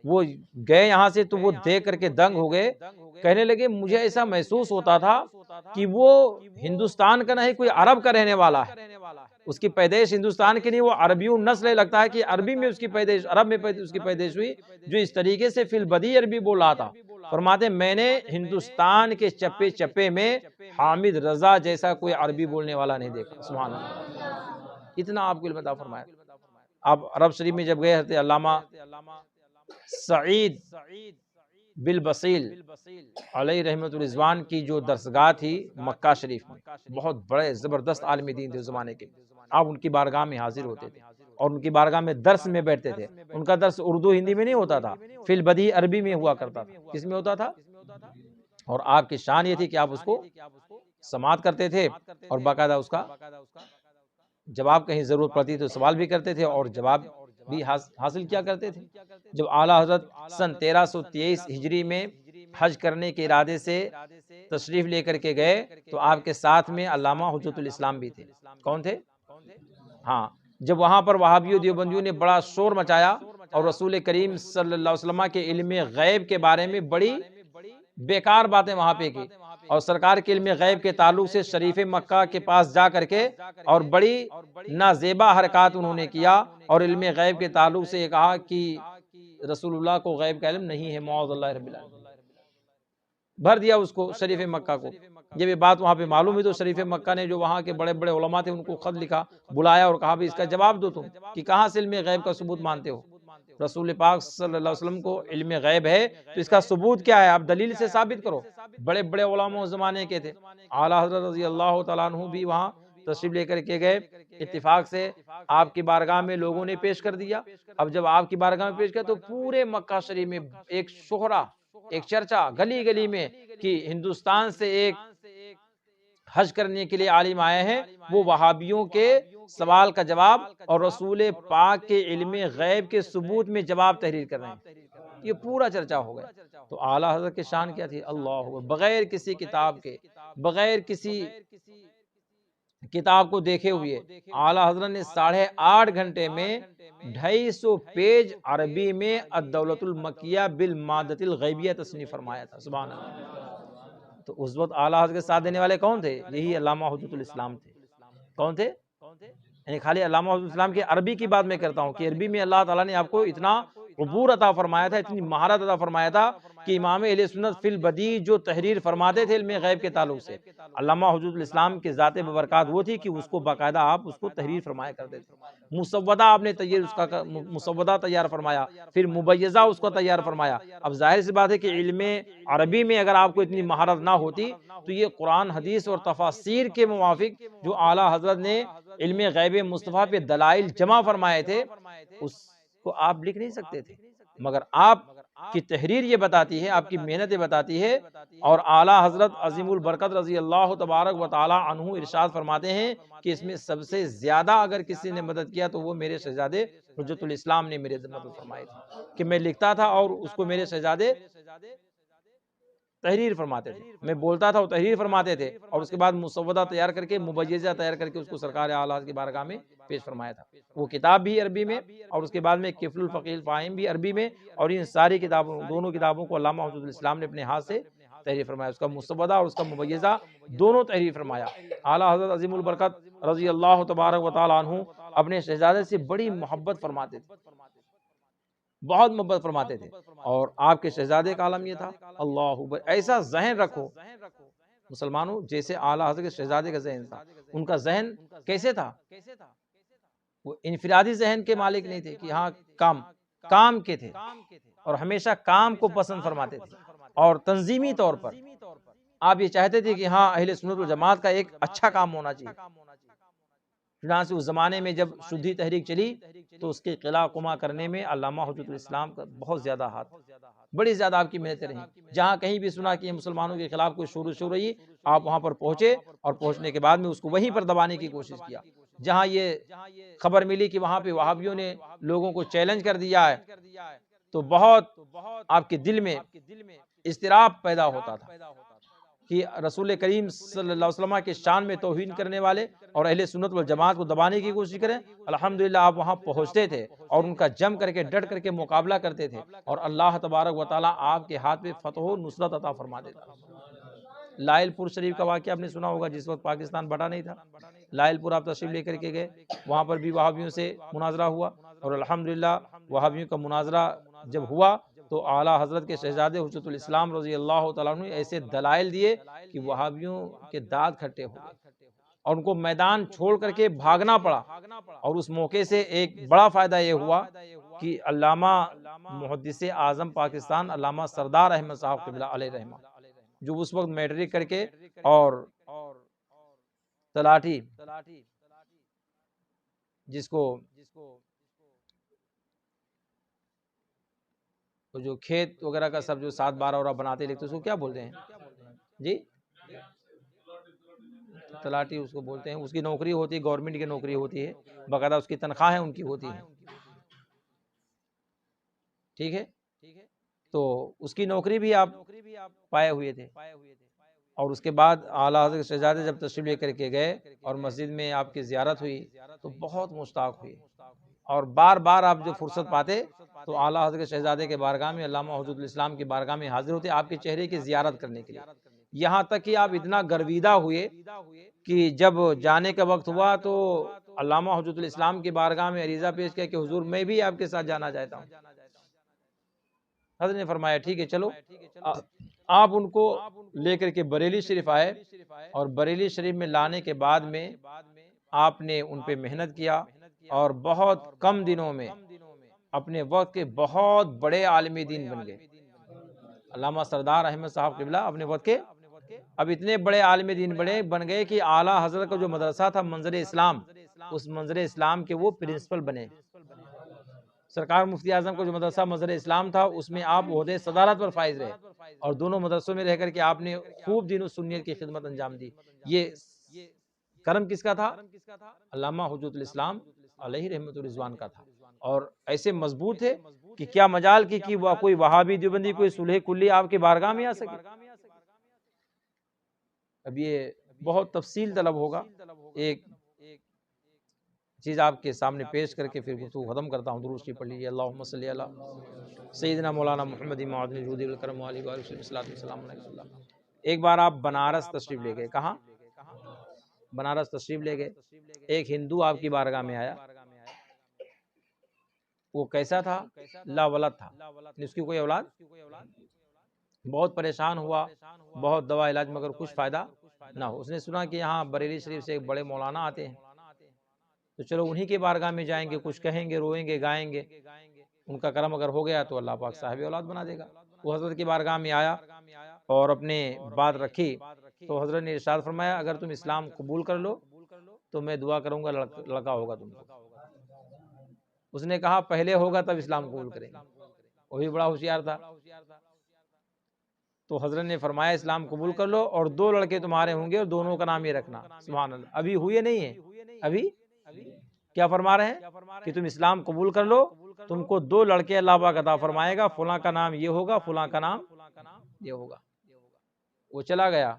وہ گئے یہاں سے تو وہ دیکھ کر کے دنگ ہو گئے، کہنے لگے مجھے ایسا محسوس ہوتا تھا کہ وہ ہندوستان کا نہیں کوئی عرب کا رہنے والا ہے، اس کی پیدائش ہندوستان کی نہیں، وہ عربیوں نسل ہے، لگتا ہے کہ عربی میں اس کی پیدائش، عرب میں اس کی پیدائش ہوئی، جو اس طریقے سے فی البدیہہ عربی بول رہا تھا۔ فرماتے میں نے ہندوستان کے چپے چپے میں حامد رضا جیسا کوئی عربی بولنے والا نہیں دیکھا۔ سبحان اللہ، اتنا آپ کو علم عطا فرمایا۔ آپ عرب شریف میں جب گئے حضرت علامہ سعید بالبصیل علیہ رحمت الرضوان کی جو درسگاہ تھی مکہ شریف میں، بہت بڑے زبردست عالم دین تھے اس زمانے کے، آپ ان کی بارگاہ میں حاضر ہوتے تھے اور ان کی بارگاہ میں درس میں بیٹھتے تھے۔ ان کا درس اردو ہندی میں نہیں ہوتا تھا، فی البدیہہ عربی میں ہوا کرتا تھا۔ کس میں ہوتا تھا؟ اور آپ کی شان یہ تھی کہ آپ اس کو سماعت کرتے تھے اور باقاعدہ اس کا جواب کہیں ضرورت پڑتی تو سوال بھی کرتے تھے اور جواب بھی حاصل کیا کرتے تھے۔ جب اعلیٰ حضرت سن 1323 ہجری میں حج کرنے کے ارادے سے تشریف لے کر کے گئے تو آپ کے ساتھ میں علامہ حجۃ الاسلام بھی تھے۔ کون تھے؟ ہاں، جب وہاں پر وہابیوں دیوبندیوں نے بڑا شور مچایا اور رسول کریم صلی اللہ علیہ وسلم کے علم غیب کے بارے میں بڑی بیکار باتیں وہاں پہ کی، اور سرکار کے علم غیب کے تعلق سے شریف مکہ کے پاس جا کر کے اور بڑی نازیبا حرکات انہوں نے کیا، اور علم غیب کے تعلق سے یہ کہا کہ رسول اللہ کو غیب کا علم نہیں ہے، معاذ اللہ رب العالمین، بھر دیا اس کو شریف مکہ کو۔ جب یہ بات وہاں پہ معلوم ہوئی تو شریف مکہ نے جو وہاں کے بڑے بڑے علماء تھے ان کو خط لکھا، بلایا اور کہا بھی اس کا جواب دو تم کہ کہاں سے علم غیب کا ثبوت مانتے ہو؟ رسول پاک صلی اللہ علیہ وسلم کو علم غیب ہے تو اس کا ثبوت کیا ہے؟ آپ دلیل سے ثابت کرو۔ بڑے بڑے علماء اس زمانے کے تھے، اعلیٰ حضرت رضی اللہ تعالیٰ عنہ بھی وہاں تشریف لے کر کے گئے، اتفاق سے آپ کی بارگاہ میں لوگوں نے پیش کر دیا۔ اب جب آپ کی بارگاہ میں پیش کیا تو پورے مکہ شریف میں ایک شہرہ، ایک چرچا گلی گلی میں کہ ہندوستان سے ایک حج کرنے کے لیے عالم آئے ہیں، وہ وہابیوں کے سوال کا جواب اور رسول پاک کے علم غیب کے ثبوت میں جواب تحریر کر رہے ہیں۔ یہ پورا چرچا ہو گیا۔ تو اعلیٰ حضرت کی شان کیا تھی؟ اللہ، بغیر کسی کتاب کے، بغیر کسی کتاب کو دیکھے ہوئے اعلیٰ حضرت نے 8.5 گھنٹے میں 250 پیج عربی میں الدولۃ المکیہ بالمادۃ الغیبیہ تصنیف فرمایا تھا۔ سبحان اللہ۔ تو اس وقت اعلیٰ حضرت کے ساتھ دینے والے کون تھے؟ یہی علامہ حجۃ الاسلام تھے۔ کون تھے؟ یعنی خالی علامہ حجۃ الاسلام کی عربی کی بات میں کرتا ہوں کہ عربی میں اللہ تعالیٰ نے آپ کو اتنا عبور عطا فرمایا تھا، اتنی مہارت عطا فرمایا تھا کہ امام اہل سنت فی البدیہہ جو تحریر فرماتے تھے علم غیب کے تعلق سے، علامہ حجۃ الاسلام کے ذات ببرکات وہ تھی کہ اس کو باقاعدہ آپ اس کو تحریر فرمایا کرتے تھے۔ مسودہ آپ نے اس کا مسودہ تیار فرمایا، پھر مبیضہ اس کو تیار فرمایا۔ اب ظاہر سی بات ہے کہ علم عربی میں اگر آپ کو اتنی مہارت نہ ہوتی تو یہ قرآن حدیث اور تفاسیر کے موافق جو اعلیٰ حضرت نے علم غیب مصطفیٰ پہ دلائل جمع فرمائے تھے اس کو آپ لکھ نہیں سکتے تھے، مگر آپ کی تحریر یہ بتاتی ہے، آپ کی محنت یہ بتاتی ہے۔ اور اعلیٰ حضرت عظیم البرکت رضی اللہ تبارک و تعالی عنہ ارشاد فرماتے ہیں کہ اس میں سب سے زیادہ اگر کسی نے مدد کیا تو وہ میرے شہزادے حجۃ الاسلام نے میرے مدد فرمائی تھی، کہ میں لکھتا تھا اور اس کو میرے شہزادے تحریر فرماتے تھے، میں بولتا تھا وہ تحریر فرماتے تھے، اور اس کے بعد مسودہ تیار کر کے مبیضہ تیار کر کے اس کو سرکار اعلیٰ کی بارگاہ میں پیش فرمایا تھا۔ وہ کتاب بھی عربی میں اور اس کے بعد میں کفل الفقیہ الفاہم بھی عربی میں، اور ان ساری کتابوں دونوں کتابوں کو علامہ حجۃ الاسلام نے اپنے ہاتھ سے تحریر فرمایا، اس کا مسودہ اور اس کا مبیضہ دونوں تحریر فرمایا۔ اعلیٰ حضرت عظیم البرکت رضی اللہ تبارک و تعالی عنہ اپنے شہزادے سے بڑی محبت فرماتے تھے، بہت محبت فرماتے تھے، اور آپ کے شہزادے کا عالم یہ تھا، اللہ ایسا ذہن رکھو مسلمانوں جیسے اعلیٰ حضرت کے شہزادے کا ذہن تھا، ان کا ذہن کیسے تھا؟ وہ انفرادی ذہن کے مالک نہیں تھے کہ ہاں کام کے تھے، اور ہمیشہ کام کو پسند فرماتے تھے، اور تنظیمی طور پر آپ یہ چاہتے تھے کہ ہاں اہل سنت والجماعت کا ایک اچھا کام ہونا چاہیے۔ چنانچہ اس زمانے میں جب شدھی تحریک چلی تو اس کے قلع کما کرنے میں علامہ حجت الاسلام کا بہت زیادہ ہاتھ، بڑی زیادہ آپ کی محنتیں رہیں۔ جہاں کہیں بھی سنا کہ مسلمانوں کے خلاف کوئی شور رہی، آپ وہاں پر پہنچے، اور پہنچنے کے بعد میں اس کو وہیں پر دبانے کی کوشش کیا۔ جہاں یہ خبر ملی کہ وہاں پہ وہابیوں نے لوگوں کو چیلنج کر دیا ہے تو بہت آپ کے دل میں اضطراب پیدا ہوتا تھا کہ رسول کریم صلی اللہ علیہ وسلم کے شان میں توہین کرنے والے اور اہل سنت والجماعت کو دبانے کی کوشش کریں۔ الحمدللہ آپ وہاں پہنچتے تھے اور ان کا جم کر کے ڈٹ کر کے مقابلہ کرتے تھے، اور اللہ تبارک و تعالیٰ آپ کے ہاتھ میں فتح و نصرت عطا فرما دیتا۔ لائل پور شریف کا واقعہ آپ نے سنا ہوگا، جس وقت پاکستان بٹا نہیں تھا، لائل پور آپ تشریف لے کر کے گئے، وہاں پر بھی وہابیوں سے مناظرہ ہوا، اور الحمدللہ وہابیوں کا مناظرہ جب ہوا تو اعلیٰ حضرت کے شہزادے حجت الاسلام رضی اللہ تعالیٰ عنہ ایسے دلائل دیے کہ وہابیوں کے دانت کھٹے ہو گئے، اور ان کو میدان چھوڑ کر کے بھاگنا پڑا۔ اور اس موقع سے ایک بڑا فائدہ یہ ہوا کہ علامہ محدث اعظم پاکستان علامہ سردار احمد صاحب قبلہ علیہ رحمہ، جو اس وقت میٹرک کر کے اور تلاٹھی، جس کو جو کھیت وغیرہ کا سب جو 7/12 اور بناتے لکھتے اس کو کیا بولتے ہیں جی؟ تلاٹھی اس کو بولتے ہیں۔ اس کی نوکری ہوتی ہے، گورنمنٹ کی نوکری ہوتی ہے، باقاعدہ اس کی تنخواہیں ان کی ہوتی ہیں، ٹھیک ہے؟ تو اس کی نوکری بھی آپ پائے ہوئے تھے۔ اور اس کے بعد اعلیٰ حضرت شہزادے جب تشریف لے کر کے گئے اور مسجد میں آپ کی زیارت ہوئی تو بہت مشتاق ہوئی، اور بار بار آپ جو فرصت پاتے تو اعلیٰ حضرت شہزادے کے بارگاہ میں، علامہ حجت الاسلام کی بارگاہ میں حاضر ہوتے آپ کے چہرے کی زیارت کرنے کے لیے، یہاں تک کہ آپ اتنا گرویدہ ہوئے کہ جب جانے کا وقت ہوا تو علامہ حجت الاسلام کی بارگاہ میں عریضہ پیش کیا کہ حضور میں بھی آپ کے ساتھ جانا چاہتا ہوں۔ حضرت نے فرمایا ٹھیک ہے چلو۔ آپ ان کو لے کر کے بریلی شریف آئے، اور بریلی شریف میں لانے کے بعد میں آپ نے ان پہ محنت کیا، اور بہت کم دنوں میں اپنے وقت کے بہت بڑے عالم دین بن گئے۔ علامہ سردار احمد صاحب قبلہ اپنے وقت کے اب اتنے بڑے عالم دین بن گئے کہ اعلیٰ حضرت کا جو مدرسہ تھا منظر اسلام، اس منظر اسلام کے وہ پرنسپل بنے۔ سرکار مفتی اعظم کا جو مدرسہ منظر اسلام تھا اس میں آپ عہدے صدارت پر فائز رہے، اور دونوں مدرسوں میں رہ کر کے آپ نے خوب دین و سنیت کی خدمت انجام دی۔ یہ کرم کس کا تھا؟ علامہ حجت الاسلام علیہ رحمت الرضوان کا تھا، اور ایسے مضبوط ہے کہ کیا مجال کی کہ وہ کوئی وہابی دیوبندی کوئی صلح کلی آپ کے بارگاہ میں آ سکے۔ اب یہ بہت تفصیل طلب ہوگا، ایک چیز آپ کے سامنے پیش کر کے پھر گفتگو ختم کرتا ہوں۔ درود شریف پڑھ لیجیے، اللہم صلی علی سیدنا مولانا محمد معدن الجود والکرم علیہ وآلہ وسلم۔ ایک بار آپ بنارس تشریف لے گئے، کہاں؟ بنارس تشریف لے گئے، ایک ہندو آپ کی بارگاہ میں آیا، وہ کیسا تھا؟ لا ولد تھا، اس کی کوئی اولاد، بہت پریشان ہوا، بہت دوا علاج مگر کچھ فائدہ نہ ہو۔ اس نے سنا کہ یہاں بریلی شریف سے ایک بڑے مولانا آتے ہیں، تو چلو انہی کے بارگاہ میں جائیں گے، کچھ کہیں گے، روئیں گے، گائیں گے، ان کا کرم اگر ہو گیا تو اللہ پاک صاحب اولاد بنا دے گا۔ وہ حضرت کی بارگاہ میں آیا اور اپنے بات رکھی تو حضرت نے ارشاد فرمایا اگر تم اسلام قبول کر لو تو میں دعا کروں گا لڑکا ہوگا تم کو۔ اس نے کہا پہلے ہوگا تب اسلام قبول کریں گے، وہ بھی بڑا ہوشیار تھا۔ تو حضرت نے فرمایا اسلام قبول کر لو اور 2 لڑکے تمہارے ہوں گے اور دونوں کا نام یہ رکھنا، سبحان اللہ۔ ابھی ہوئے نہیں ہیں، ابھی کیا فرما رہے ہیں کہ تم اسلام قبول کر لو، تم کو 2 لڑکے اللہ پاک عطا فرمائے گا، فلاں کا نام یہ ہوگا، فلاں کا نام یہ ہوگا۔ وہ چلا گیا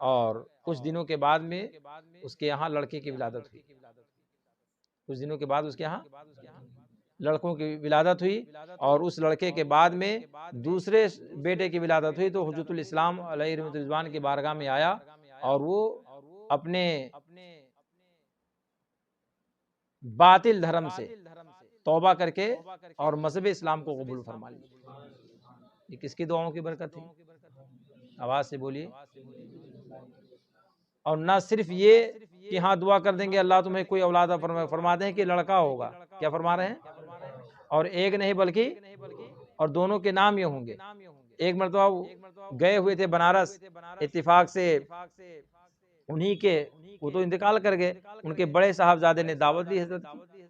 اور کچھ دنوں کے بعد میں اس کے یہاں لڑکے کی ولادت ہوئی، کچھ دنوں کے بعد اس کے یہاں لڑکوں کی ولادت ہوئی، اور اس لڑکے کے بعد میں دوسرے بیٹے کی ولادت ہوئی تو حجت الاسلام علیہ رحمت الرضوان کی بارگاہ میں آیا اور وہ اپنے باطل دھرم سے توبہ کر کے اور مذہب اسلام کو قبول فرما لیا۔ یہ کس کی دعاؤں کی برکت تھی؟ آواز سے بولیے۔ اور نہ صرف یہ کہ ہاں دعا کر دیں گے اللہ تمہیں کوئی اولاد فرماتے ہیں کہ لڑکا ہوگا، کیا فرما رہے ہیں؟ اور ایک نہیں بلکہ اور دونوں کے نام یہ ہوں گے۔ ایک مرتبہ گئے ہوئے تھے بنارس، اتفاق سے انہی کے وہ تو انتقال کر گئے، ان کے بڑے صاحبزادے نے دعوت دی حضرت کی۔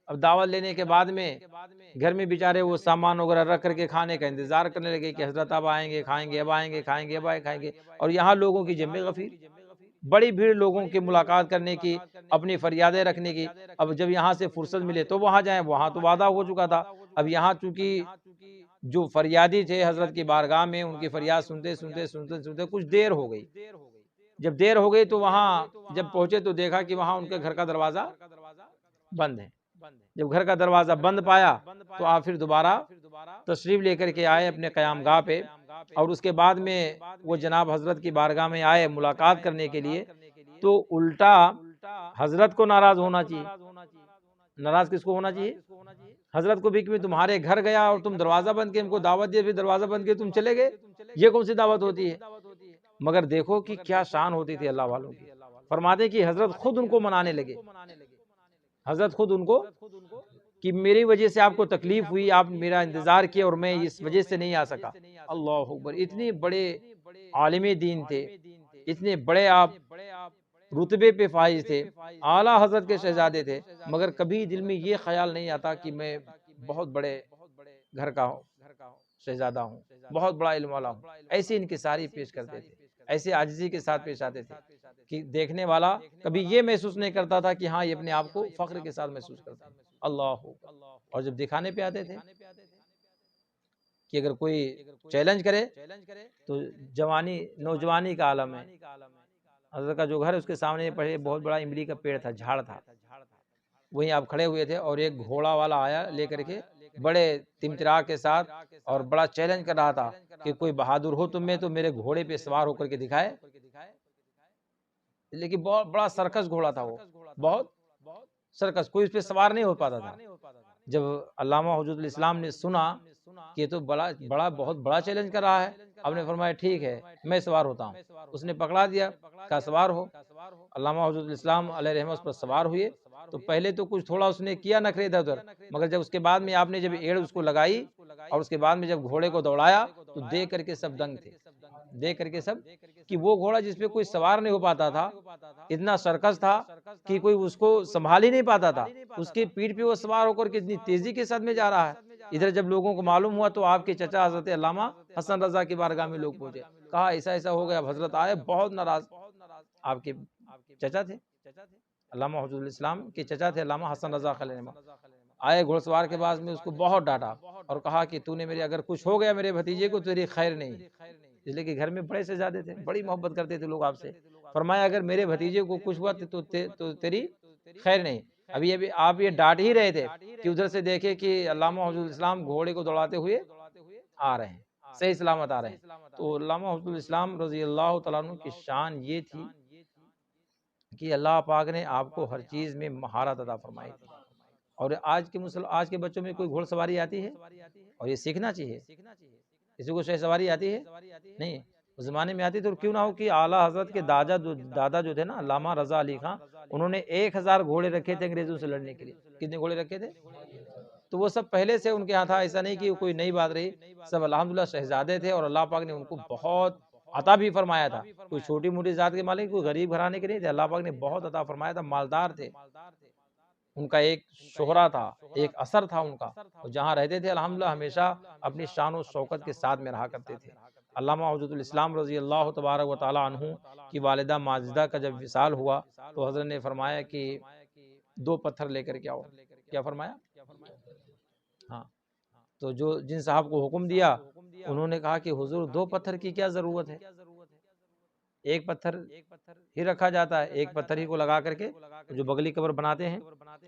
اب دعوت لینے کے بعد میں گھر میں بیچارے وہ سامان وغیرہ رکھ کر کے کھانے کا انتظار کرنے لگے کہ حضرت اب آئیں گے، کھائیں گے، اب آئیں گے، کھائیں گے، اب کھائیں گے، اور یہاں لوگوں کی جمع غفیر، بڑی بھیڑ لوگوں کی ملاقات کرنے کی، اپنی فریادیں رکھنے کی۔ اب جب یہاں سے فرصت ملے تو وہاں جائیں، وہاں تو وعدہ ہو چکا تھا۔ اب یہاں چونکہ جو فریادی تھے حضرت کی بارگاہ میں، ان کی فریاد سنتے سنتے سنتے سنتے کچھ دیر ہو گئی۔ جب دیر ہو گئی تو وہاں جب پہنچے تو دیکھا کہ وہاں ان کے گھر کا دروازہ بند ہے۔ جب گھر کا دروازہ بند پایا تو آپ پھر دوبارہ تشریف لے کر کے آئے اپنے قیام گاہ پہ، اور اس کے بعد میں وہ جناب حضرت کی بارگاہ میں آئے ملاقات کرنے کے لیے، تو الٹا حضرت کو ناراض ہونا چاہیے۔ ناراض کس کو ہونا چاہیے؟ حضرت کو بھی کہ میں تمہارے گھر گیا اور تم دروازہ بند کے ہم کو دعوت دی، پھر دروازہ بند کے تم چلے گئے، یہ کون سی دعوت ہوتی ہے؟ مگر دیکھو کہ کیا شان ہوتی تھی اللہ والوں کی۔ فرماتے کہ حضرت خود ان کو منانے لگے، حضرت خود ان کو کہ میری وجہ سے آپ کو تکلیف ہوئی، آپ میرا انتظار کیا اور میں اس وجہ سے نہیں آ سکا۔ اللہ اکبر، اتنے بڑے عالم دین تھے، اتنے بڑے آپ رتبے پہ فائز تھے، اعلیٰ حضرت کے شہزادے تھے، مگر کبھی دل میں یہ خیال نہیں آتا کہ میں بہت بڑے گھر کا شہزادہ ہوں، بہت بڑا علم والا ہوں۔ ایسے انکساری پیش کرتے تھے، ایسے عاجزی کے ساتھ پیش آتے تھے کہ دیکھنے والا کبھی یہ محسوس نہیں کرتا تھا کہ ہاں یہ اپنے آپ کو فخر کے ساتھ محسوس کرتا ہے۔ اللہ، اور جب دکھانے پہ آتے تھے کہ اگر کوئی چیلنج کرے تو نوجوانی کا عالم ہے۔ حضرت کا جو گھر ہے اس کے سامنے پہلے بہت بڑا املی کا پیڑ تھا، جھاڑ تھا، وہیں آپ کھڑے ہوئے تھے اور ایک گھوڑا والا آیا لے کر کے بڑے تمتراہ کے ساتھ اور بڑا چیلنج کر رہا تھا کہ کوئی بہادر ہو تم میں تو میرے گھوڑے پہ سوار ہو کر کے دکھائے۔ لیکن بہت بڑا سرکس گھوڑا تھا، وہ بہت سرکس، کوئی اس پہ سوار نہیں ہو پاتا تھا۔ جب علامہ حجت الاسلام نے سنا کہ یہ تو بہت بڑا چیلنج کر رہا ہے، اب نے فرمایا ٹھیک ہے میں سوار ہوتا ہوں۔ اس نے پکڑا دیا، کہا سوار ہو۔ علامہ حجت الاسلام علیہ رحمت پر سوار ہوئے تو پہلے تو کچھ تھوڑا اس نے کیا نخرے ادھر ادھر، مگر جب اس کے بعد میں آپ نے جب ایڑ اس کو لگائی اور اس کے بعد میں جب گھوڑے کو دوڑایا تو دیکھ کر کے سب دنگ تھے، دیکھ کر کے سب کہ وہ گھوڑا جس پہ کوئی سوار نہیں ہو پاتا تھا، اتنا سرکس تھا کہ کوئی اس کو سنبھال ہی نہیں پاتا تھا، اس کی پیٹھ پہ وہ سوار ہو کر کے اتنی تیزی کے ساتھ میں جا رہا ہے۔ ادھر جب لوگوں کو معلوم ہوا تو آپ کے چچا حضرت علامہ حسن رضا کی بارگاہ میں لوگ پہنچے، کہا ایسا ایسا ہو گیا۔ حضرت آئے بہت ناراض، آپ کے چچا تھے علامہ حجت الاسلام کے چچا تھے علامہ حسن رضا خلیل، آئے گھوڑ سوار کے بعد میں اس کو بہت ڈانٹا اور کہا کہ تو نے میرے اگر کچھ ہو گیا میرے بھتیجے کو تیری خیر نہیں، اس لیے کہ گھر میں بڑے شہزادے تھے، بڑی محبت کرتے تھے لوگ آپ سے۔ فرمایا اگر میرے بھتیجے کو کچھ ہوا تو تیری خیر نہیں۔ ابھی آپ یہ ڈانٹ ہی رہے تھے کہ ادھر سے دیکھے کہ علامہ حجت الاسلام گھوڑے کو دوڑاتے ہوئے آ رہے ہیں، صحیح سلامت آ رہے ہیں۔ تو علامہ حجت الاسلام رضی اللہ تعالیٰ عنہ کی شان یہ تھی کہ اللہ پاک نے آپ کو ہر چیز میں مہارت عطا فرمائی تھی۔ اور آج کے بچوں میں کوئی گھوڑ سواری آتی ہے؟ اور یہ سیکھنا چاہیے۔ کسی کو شہ سواری آتی ہے؟ نہیں، اس زمانے میں آتی تو کیوں نہ ہو کہ اعلیٰ حضرت کے دادا جو تھے نا علامہ رضا علی خان، انہوں نے 1000 گھوڑے رکھے تھے انگریزوں سے لڑنے کے لیے۔ کتنے گھوڑے رکھے تھے؟ تو وہ سب پہلے سے ان کے ہاں تھا، ایسا نہیں کہ کوئی نئی بات رہی، سب الحمدللہ شہزادے تھے اور اللہ پاک نے ان کو بہت عطا بھی فرمایا تھا۔ کوئی چھوٹی موٹی ذات کے مالک، کوئی غریب گھرانے کے نہیں تھے، اللہ پاک نے بہت عطا فرمایا تھا، مالدار تھے۔ ان کا ایک شہرہ تھا، ایک اثر تھا ان کا، اور جہاں رہتے تھے الحمدللہ ہمیشہ اپنی شان و شوکت کے ساتھ میں رہا کرتے تھے۔ علامہ حجت الاسلام رضی اللہ تبارک و تعالی عنہ کی والدہ ماجدہ کا جب وصال ہوا تو حضرت نے فرمایا کہ 2 پتھر لے کر کے آؤ۔ کیا فرمایا؟ ہاں، تو جن صاحب کو حکم دیا انہوں نے کہا کہ حضور 2 پتھر کی کیا ضرورت ہے، ایک پتھر ہی رکھا جاتا ہے، ایک پتھر ہی کو لگا کر کے جو بغلی قبر بناتے ہیں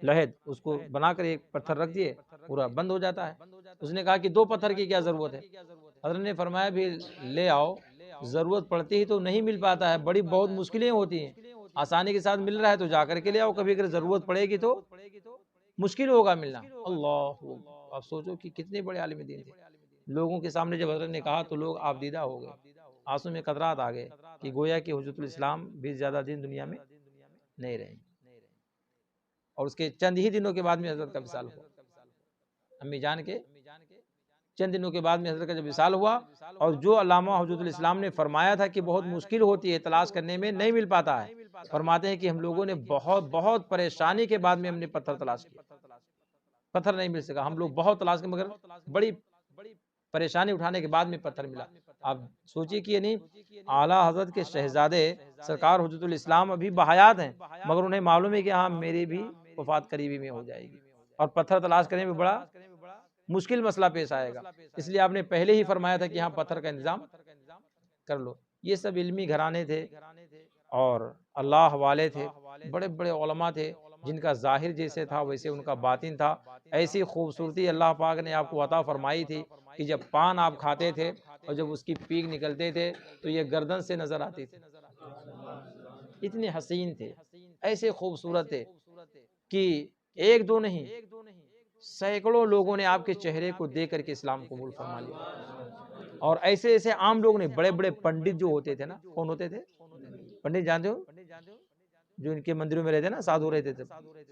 لحد، اس کو بنا کر ایک پتھر رکھ دیے پورا بند ہو جاتا ہے۔ اس نے کہا کہ 2 پتھر کی کیا ضرورت ہے؟ حضرت نے فرمایا بھی لے آؤ، ضرورت پڑتی ہی تو نہیں مل پاتا ہے، بہت مشکلیں ہوتی ہیں، آسانی کے ساتھ مل رہا ہے تو جا کر کے لے آؤ، کبھی اگر ضرورت پڑے گی تو مشکل ہوگا ملنا۔ اللہ، آپ سوچو کہ کتنے بڑے عالم دین تھے، لوگوں کے سامنے جب حضرت نے کہا تو لوگ آپ دیدہ ہو گئے، آنسو میں قطرات آ گئے کہ گویا کہ حجت الاسلام بھی زیادہ دن دنیا میں نہیں رہے، اور اس کے چند ہی دنوں کے بعد میں حضرت کا وصال ہوا۔ امی جان کے چند دنوں کے بعد میں حضرت کا جب وصال ہوا، اور جو علامہ حجت الاسلام نے فرمایا تھا کہ بہت مشکل ہوتی ہے تلاش کرنے میں، نہیں مل پاتا ہے، فرماتے ہیں کہ ہم لوگوں نے بہت پریشانی کے بعد میں ہم نے پتھر تلاش کیا، پتھر نہیں مل سکا، ہم لوگ بہت تلاش کے مگر بڑی پریشانی اٹھانے کے بعد میں پتھر ملا۔ آپ سوچیے کہ یعنی اعلیٰ حضرت کے شہزادے سرکار حجت الاسلام ابھی بحیات ہیں، مگر انہیں معلوم ہے کہ ہاں میری بھی وفات قریبی میں ہو جائے گی، اور پتھر تلاش کرنے میں بڑا مشکل مسئلہ پیش آئے گا، اس لیے آپ نے پہلے ہی فرمایا تھا کہ یہاں پتھر کا انتظام کر لو۔ یہ سب علمی گھرانے تھے اور اللہ والے تھے، بڑے بڑے علماء تھے، جن کا ظاہر جیسے تھا ویسے ان کا باطن تھا۔ ایسی خوبصورتی اللہ پاک نے آپ کو عطا فرمائی تھی کہ جب پان آپ کھاتے تھے اور جب اس کی پیک نکلتے تھے تو یہ گردن سے نظر آتی تھی، اتنے حسین تھے، ایسے خوبصورت تھے کہ ایک دو نہیں سینکڑوں لوگوں نے آپ کے چہرے کو دیکھ کر کے اسلام قبول فرما لیا، اور ایسے ایسے عام لوگ نہیں، بڑے بڑے پنڈت جو ہوتے تھے نا، کون ہوتے تھے پنڈت جانتے ہو، جو ان کے مندروں میں رہتے نا، سادھو رہتے تھے،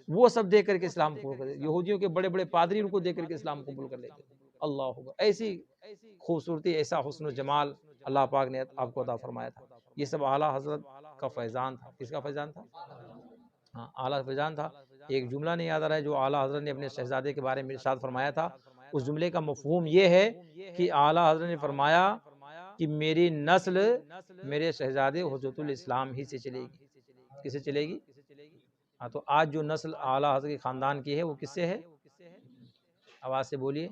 وہ سب دیکھ کر کے اسلام قبول کر لیتے، یہودیوں کے بڑے بڑے پادری ان کو دیکھ کر کے اسلام قبول کر لیتے۔ اللہ ہوگا، ایسی خوبصورتی، ایسا حسن و جمال اللہ پاک نے آپ کو عطا فرمایا تھا۔ یہ سب اعلیٰ حضرت کا فیضان تھا۔ کس کا فیضان تھا؟ ہاں، اعلیٰ فیضان تھا۔ ایک جملہ نہیں یاد آ رہا ہے جو اعلیٰ حضرت نے اپنے شہزادے کے بارے میں ارشاد فرمایا تھا، اس جملے کا مفہوم یہ ہے کہ اعلیٰ حضرت نے فرمایا کہ میری نسل میرے شہزادے حجت الاسلام ہی سے چلے گی۔ کس سے چلے گی؟ ہاں، تو آج جو نسل اعلیٰ حضرت کے خاندان کی ہے وہ کس سے ہے؟ آواز سے بولیے۔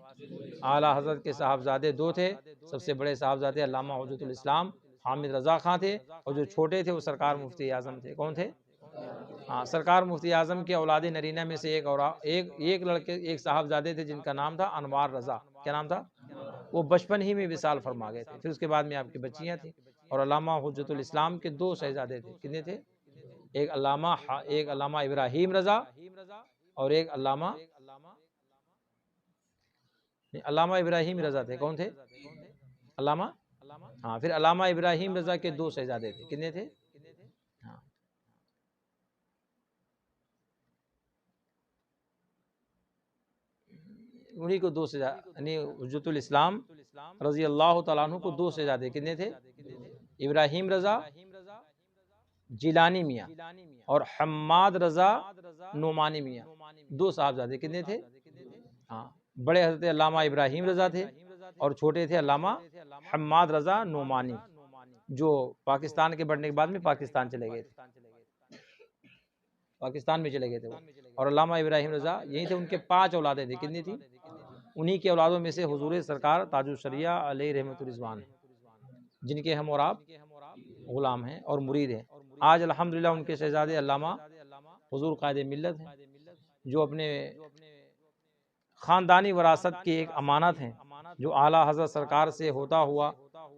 اعلیٰ حضرت کے صاحبزادے دو تھے، سب سے بڑے صاحبزادے علامہ حجت الاسلام حامد رضا خان تھے، اور جو چھوٹے تھے وہ سرکار مفتی اعظم تھے۔ کون تھے؟ ہاں، سرکار مفتی اعظم کے اولاد نرینہ میں سے ایک لڑکے، ایک صاحبزادے تھے جن کا نام تھا انوار رضا۔ کیا نام تھا؟ وہ بچپن ہی میں وصال فرما گئے تھے، پھر اس کے بعد میں آپ کی بچیاں تھیں، اور علامہ حجت الاسلام کے دو شہزادے تھے۔ کتنے تھے؟ ایک علامہ ابراہیم رضا اور ایک علامہ ابراہیم رضا تھے۔ کون تھے؟ علامہ، ہاں، پھر علامہ ابراہیم رضا کے دو شہزادے تھے۔ کتنے تھے؟ ہاں، انہی کو دو شہزادے، یعنی حجت الاسلام رضی اللہ تعالیٰ عنہ کو دو شہزادے کتنے تھے؟ ابراہیم رضا جیلانی میاں اور حماد رضا نعمانی میاں، دو صاحبزادے کتنے تھے؟ ہاں، بڑے حضرت علامہ ابراہیم رضا تھے اور چھوٹے تھے علامہ حماد رضا نعمانی، جو پاکستان کے بڑھنے کے بعد میں پاکستان چلے گئے تھے، پاکستان میں چلے گئے تھے وہ، اور علامہ ابراہیم رضا یہی تھے۔ ان کے 5 اولادیں تھیں۔ کتنی تھی؟ انہی کے اولادوں میں سے حضور سرکار تاج الشریعہ علیہ رحمت الرضوان ہیں، جن کے ہم اور آپ غلام ہیں اور مرید ہیں۔ آج الحمدللہ ان کے شہزادے علامہ حضور قائد ملت ہیں، جو اپنے خاندانی وراثت کی ایک امانت ہیں، جو اعلیٰ حضرت سرکار سے ہوتا ہوا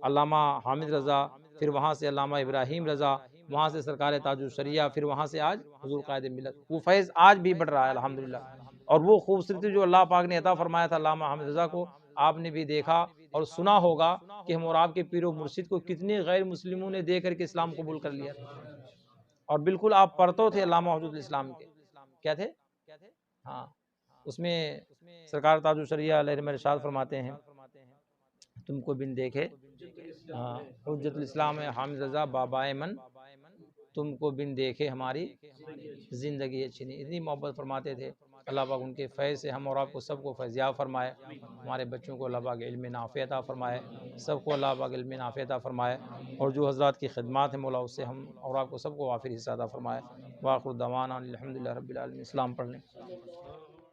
علامہ حامد رضا، پھر وہاں سے علامہ ابراہیم رضا، وہاں سے سرکار تاج الشریعہ، پھر وہاں سے آج حضور قائد ملت، وہ فیض آج بھی بڑھ رہا ہے الحمدللہ۔ اور وہ خوبصورتی جو اللہ پاک نے عطا فرمایا تھا علامہ حامد رضا کو، آپ نے بھی دیکھا اور سنا ہوگا کہ ہم اور آپ کے پیر و مرشد کو کتنے غیر مسلموں نے دیکھ کر کے اسلام قبول کر لیا، اور بالکل آپ پرتو تھے علامہ حجت الاسلام کے۔ کیا تھے؟ ہاں، اس میں سرکار تاج الشریعہ علیہ رحمت ارشاد فرماتے ہیں، تم کو بن دیکھے حجت الاسلام حامد رضا بابائے من، تم کو بن دیکھے ہماری زندگی اچھی نہیں، اتنی محبت فرماتے تھے۔ اللہ پاک ان کے فیض سے ہم اور آپ کو سب کو فیضیاب فرمائے، ہمارے بچوں کو اللہ پاک علم نافع عطا فرمائے، سب کو اللہ پاک علم نافع عطا فرمائے، اور جو حضرات کی خدمات ہیں مولا اس سے ہم اور آپ کو سب کو وافر حصہ عطا فرمائے۔ وآخر دعوانا الحمدللہ رب العالمین۔ اسلام پڑھ لیں۔